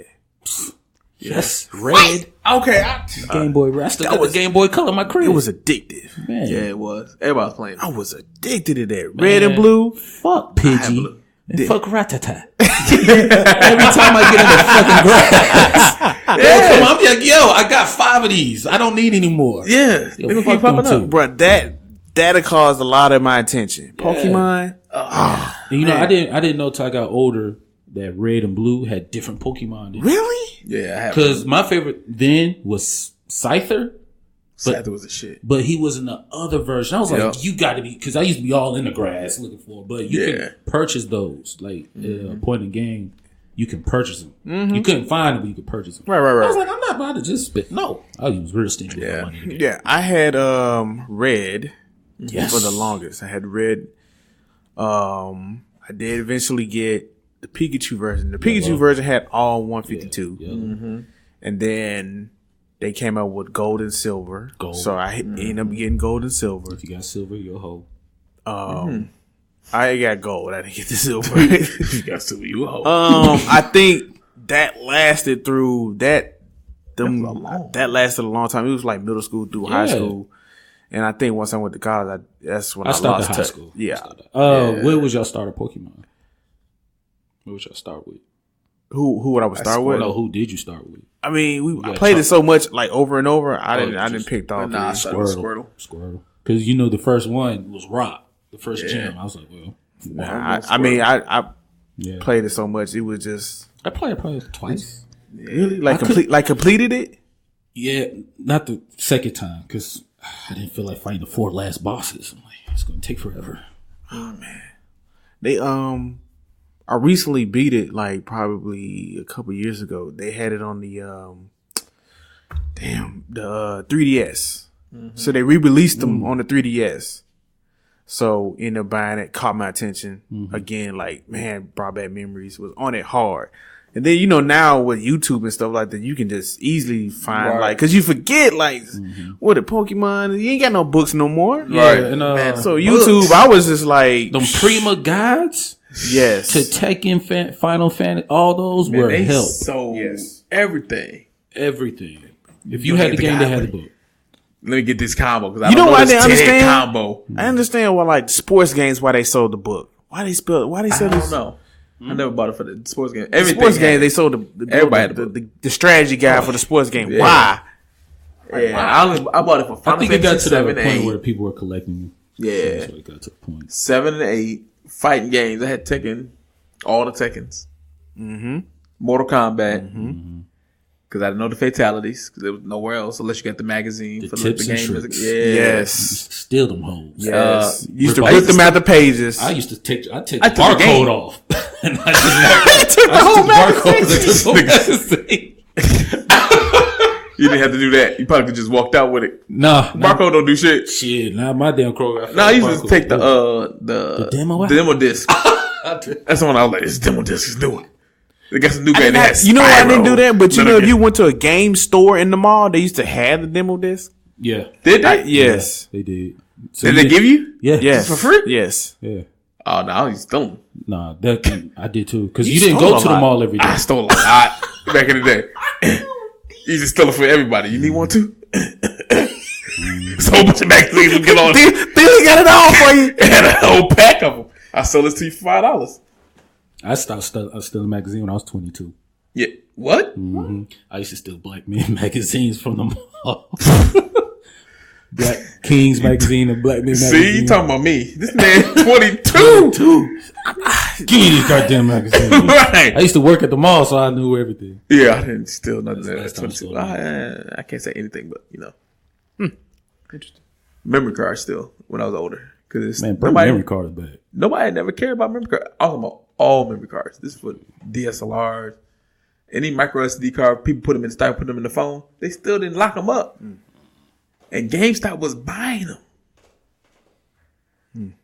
Yes. Red. Okay. Game Boy. I still got the Game Boy Color in my crib. It was addictive. Man. Yeah, it was. Everybody was playing. I was addicted to that. Red and blue. Fuck Pidgey. And fuck Rattata. Every time I get in the fucking grass. Come on, I'm like, yo, I got 5 of these. I don't need any more. Yeah. Yo, They fuck keep popping them up. too. Bruh, that caused a lot of my attention. Pokemon. And, you know, I didn't know till I got older that Red and Blue had different Pokemon. Really? Yeah, I have. Because my favorite then was Scyther. Scyther was a shit. But he was in the other version. I was like, Yep. you got to be, because I used to be all in the grass looking for, but you Yeah. can purchase those. Like, point in the game, you can purchase them. You couldn't find them, but you could purchase them. Right. I was like, I'm not about to just spit. No, I was real stingy with my money. In the game. Yeah, I had Red Yes. for the longest. I had Red. I did eventually get the Pikachu version. The Pikachu version had all 152. Yeah. And then they came out with Gold and Silver. Gold. So I ended up getting Gold and Silver. If you got silver, you're a hoe. I got Gold. I didn't get the Silver. You got silver, you a hoe. I think that lasted through that lasted a long time. It was like middle school through high school. And I think once I went to college, that's when I started lost high touch. school. Yeah. Where was y'all starter Pokemon? Where would y'all start with? Who would I start with? No, who did you start with? I mean, I played it so much, like over and over. I didn't just- pick all Nah, I three. started with Squirtle. Because you know the first one was Rock, the first gym. I was like, well, I yeah. played it so much. It was just I played it probably twice. really like completed it. Yeah, not the second time because I didn't feel like fighting the 4 last bosses. I'm like, it's gonna take forever. They I recently beat it like probably a couple years ago. They had it on the 3DS. So they re-released them on the 3DS. So ended up buying it, caught my attention again. Like, man, brought back memories. Was on it hard. And then, you know, now with YouTube and stuff like that, you can just easily find like, cause you forget like what a Pokemon. You ain't got no books no more. Yeah, and So YouTube, I was just like, them Prima guides yes, to Tekken, Final Fantasy, all those were They help. sold everything. Everything. If you had the game, they had the book. Let me get this combo because I You don't know know what I this didn't 10 understand? combo. I understand why like sports games why they sold the book. Why they sell I this? don't know. I never bought it for the sports game. The Everything sports had game it. they sold Everybody had the book. the strategy guide for the sports game. Yeah. Why? Yeah, I bought it for I Final think it got Fantasy to that 7 and point 8. where people were collecting. Yeah, So it got to the point. 7 and 8 fighting games. I had Tekken, all the Tekkens. Mortal Kombat. Because I didn't know the fatalities. Because there was nowhere else unless you got the magazine for tips the and game. tricks. Yeah. Yes. Steal them hoes. Yes. You used to rip rip them out the pages. I used to take the took the barcode game. off. And I just took the whole barcode. The magazine. You didn't have to do that. You probably could just walked out with it. Nah. Barcode don't do shit. Shit. Nah, my damn Kroger. No, I used to take the demo disc. That's the one I was like, this demo disc is new. They got some new game. You know why I didn't do that? But you know, if you went to a game store in the mall, they used to have the demo disc. Yeah. Did they? Yes. They did. So Did they give you? Yeah. Yes. For free? Yes. Yeah. Oh, no, I was stealing. Nah, that I did too. Because You you didn't stole go a to the lot. mall every day. I stole a lot back in the day. You just stole it for everybody. You need one too? It's a whole bunch of magazines to get on. They got it all for you. It had a whole pack of them. I sold this to you for $5. I stopped stealing magazine when I was 22. Yeah. What? I used to steal Black Men magazines from the mall. Black Kings magazine and Black Men magazine. See, you talking about me. This man 22. Give me these goddamn magazines. Right. I used to work at the mall, so I knew everything. Yeah, I didn't steal nothing. That's At last time 22. I I can't say anything, but you know. Interesting. Memory cards still when I was older. Because Man, bring memory cards back. Nobody never cared about memory cards. I'm talking about all memory cards. This is for DSLRs Any micro SD card, people put them in stock, put them in the phone. They still didn't lock them up. And GameStop was buying them.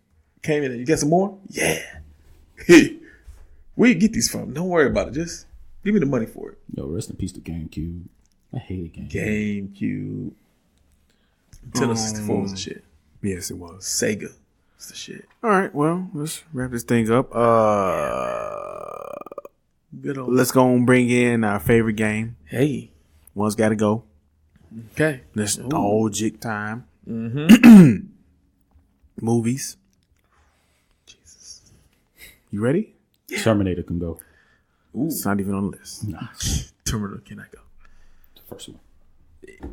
Came in and you got some more? Yeah. Where you get these from? Don't worry about it. Just give me the money for it. Yo, rest in peace to GameCube. I hated GameCube. GameCube. Nintendo 64 was the shit. Yes, it was. Sega was the shit. All right, well, let's wrap this thing up. Good old. Let's go and bring in our favorite game. Hey. One's got to go. Okay. Nostalgic time. Movies. Jesus. You ready? Terminator can go. Ooh. It's not even on the list. Nah, Terminator cannot go. the first one.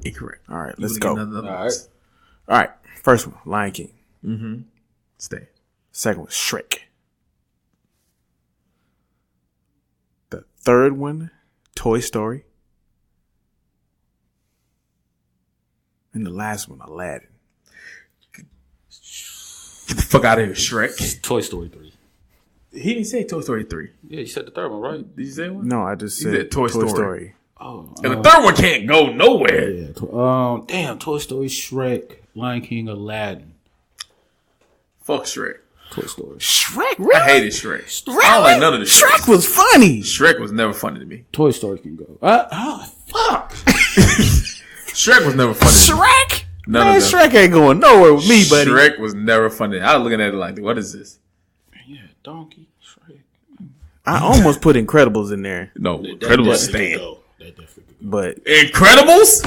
Incorrect. All right, You let's wanna go. get another All list? All right, first one, Lion King. Stay. Second one, Shrek. The third one, Toy Story. And the last one, Aladdin. Get the fuck out of here, Shrek. Toy Story 3. He didn't say Toy Story 3. Yeah, you said the third one, right? Did you say one? No, I just You said said Toy Story. Story. Oh, And the third one can't go nowhere. yeah. Damn, Toy Story, Shrek, Lion King, Aladdin. Fuck Shrek. Toy Story. Shrek, really? I hated Shrek. Really? I don't like none of the Shrek was funny. Shrek was never funny to me. Toy Story can go. Fuck. Shrek was never funny to me. Shrek? None Man, of them. Shrek ain't going nowhere with me, buddy. Shrek was never funny. I was looking at it like, what is this? Yeah, Donkey, Shrek. I almost put Incredibles in there, No, That Incredibles definitely stand. could go. That definitely could go. but Incredibles?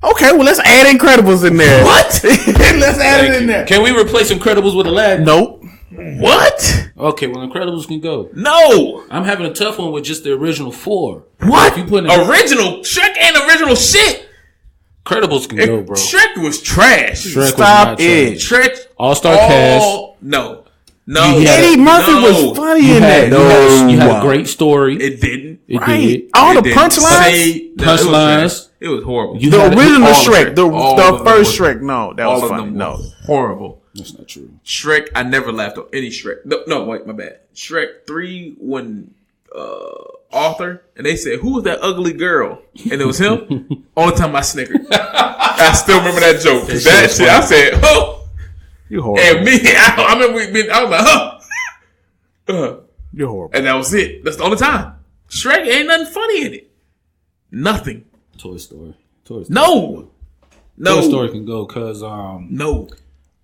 okay, well let's add Incredibles in there. What? Let's add it in there. Can we replace Incredibles with Aladdin? Nope. What? Okay, well, Incredibles can go. No. I'm having a tough one with just the original 4. What? If you put in Original? Shrek ain't original shit. Incredibles can go, bro. Shrek was trash. Shrek Stop was not it. trash. Shrek. All-star cast. No. No. You had Eddie Murphy No. was funny You in had, that. you had a great story. It didn't. It Right. did. All the It didn't. punchlines. Punchlines. It was horrible. You The had original all Shrek, of the them. All the of them first were- Shrek. No, that all was of funny. them No. were horrible. That's not true. Shrek, I never laughed on any Shrek. No, wait, my bad. Shrek 3 when Arthur and they said, "Who was that ugly girl?" And it was him. Only time I snickered. I still remember that joke. That shit, I said, "Oh," You're horrible. and me, I remember I was like, "Huh." You're horrible. And that was it. That's the only time. Shrek ain't nothing funny in it. Nothing. Toy Story. Toy Story. No. No. Toy Story can go because No.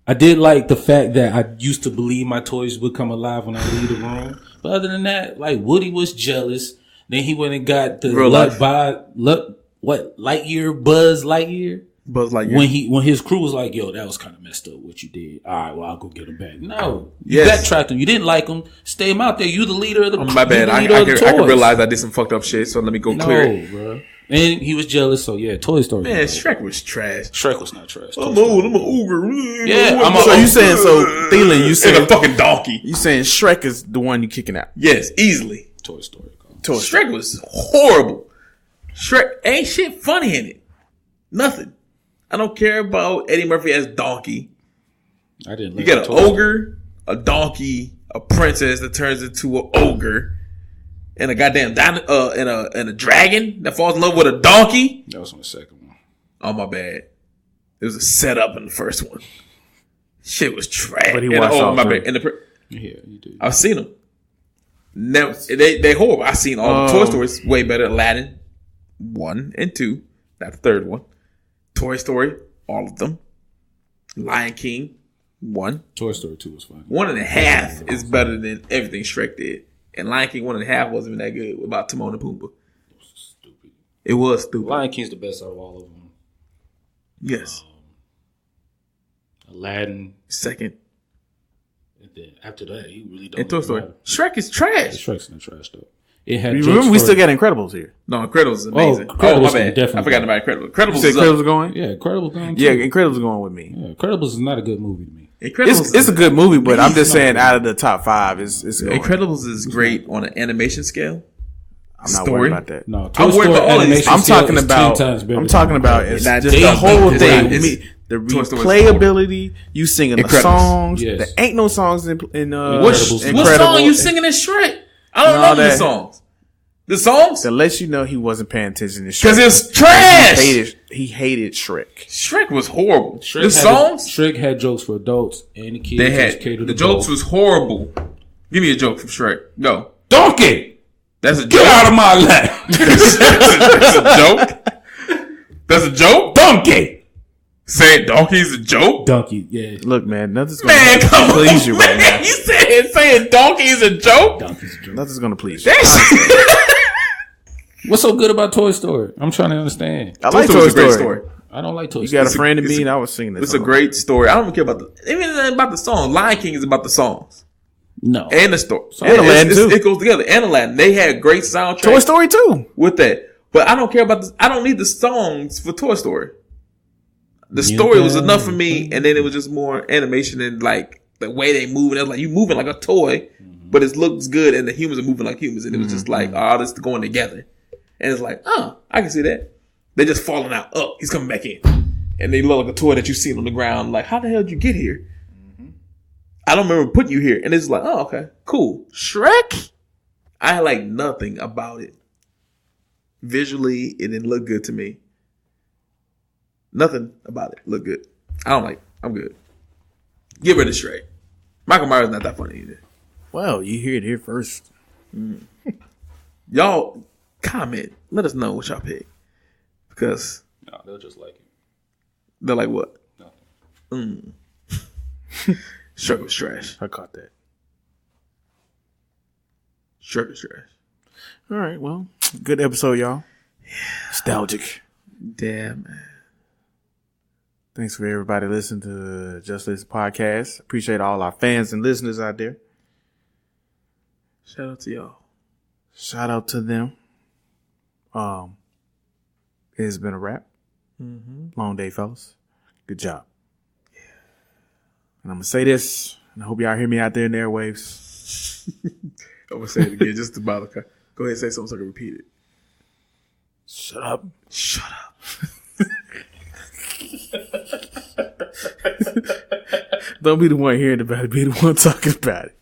I did like the fact that I used to believe my toys would come alive when I leave the room. But other than that, like Woody was jealous. Then he went and got the Real life. Lightyear, Buzz Lightyear. Buzz Lightyear. When his crew was like, yo, that was kind of messed up what you did. All right, well, I'll go get him back. No. You Yes. backtracked him. You didn't like him. Stay him out there. You the leader of the My bad. I can realize I did some fucked up shit, so let me go clear it. bro. And he was jealous, so yeah, Toy Story. Man, Shrek was trash. Shrek was not trash. I'm old. I'm an ogre. Yeah, I'm a- So you saying Thielen? You and a saying fucking donkey? you saying Shrek is the one you kicking out? Yes, easily. Toy Story. Shrek was horrible. Shrek ain't shit funny in it. Nothing. I don't care about Eddie Murphy as donkey. I didn't. You got an ogre, a donkey, a princess that turns into an ogre, and a goddamn and a dragon that falls in love with a donkey. That was on the second one. Oh my bad. It was a setup in the first one. Shit was trash. But he And, watched all my three. bad. Yeah, you did. I've seen them. Never, they horrible. I've seen all the Toy Stories way better. Aladdin 1 and 2, not the third one. Toy Story, all of them. Lion King 1. Toy Story 2 was fun. 1.5 is better than everything Shrek did. And Lion King 1.5 wasn't even that good about Timon and Pumbaa. Stupid. It was stupid. Lion King's the best out of all of them. Yes. Aladdin. Second. And then after that, he really don't. And Toy Story. matter. Shrek is trash. Shrek's not trash though. It had. You jokes remember we for- still got Incredibles here. No, Incredibles is amazing. Incredibles my is bad. definitely I forgot about Incredibles. You Incredibles said is Incredibles up. are going. Yeah, Incredibles going too. Yeah, Incredibles are going with me. Yeah, Incredibles is not a good movie to me. Incredibles It's a good movie, but I'm just saying out of the top 5, it's going. Incredibles is great on an animation scale. I'm not story. worried about that. No, Toy I'm worried Story about all these- animation I'm scale talking is 10 about. times better I'm than talking about Incredibles. it's Not just just the whole it's thing. not- it's- The Toy Story is replayability, you singing the Incredibles. songs. Yes. There ain't no songs in What Incredibles. song you singing in Shrek? I don't No, know the that- songs. The songs? That lets you know he wasn't paying attention to Shrek. Because it's trash. He hated Shrek. Shrek was horrible. Shrek had jokes for adults and the kids. The jokes was horrible. Give me a joke from Shrek. Go. Donkey! That's a joke. Get out of my lap! That's a joke? That's a joke? Donkey! Saying donkey's a joke? Donkey, yeah. Look, man, nothing's going to please you right now. You saying donkey's a joke? Donkey's a joke. Nothing's going to please you. What's so good about Toy Story? I'm trying to understand. I like Toy Story. I don't like Toy You Story. got a friend in me, and I was singing this. It's a great story. I don't even care about the song. Lion King is about the songs. No. And the story. And Aladdin, too. It goes together. And Aladdin. They had great soundtracks. Toy Story, too. With that. But I don't care about this. I don't need the songs for Toy Story. The story was enough for me, and then it was just more animation and like the way they move. And it was like you moving like a toy, but it looks good, and the humans are moving like humans, and it was just like, oh, this is going together. And it's like, oh, I can see that. They're just falling out. Oh, he's coming back in, and they look like a toy that you see on the ground. Like, how the hell did you get here? I don't remember putting you here, and it's like, oh, okay, cool. Shrek, I like nothing about it. Visually, it didn't look good to me. Nothing about it look good. I'm good. Get rid of Shrek. Michael Myers not that funny either. Well, you hear it here first. Y'all comment. Let us know what y'all pick. Because no, they'll just like it. They're like what? Nothing. Shrek was trash. I caught that. Shrek was trash. All right, well, good episode, y'all. Yeah. Nostalgic. Damn, man. Thanks for everybody listening to Just Listen Podcast. Appreciate all our fans and listeners out there. Shout out to y'all. Shout out to them. It has been a wrap. Long day, fellas. Good job. Yeah. And I'm going to say this, and I hope y'all hear me out there in the airwaves. I'm going to say it again just to bother. Go ahead and say something so I can repeat it. Shut up. Shut up. Don't be the one hearing about it. Be the one talking about it.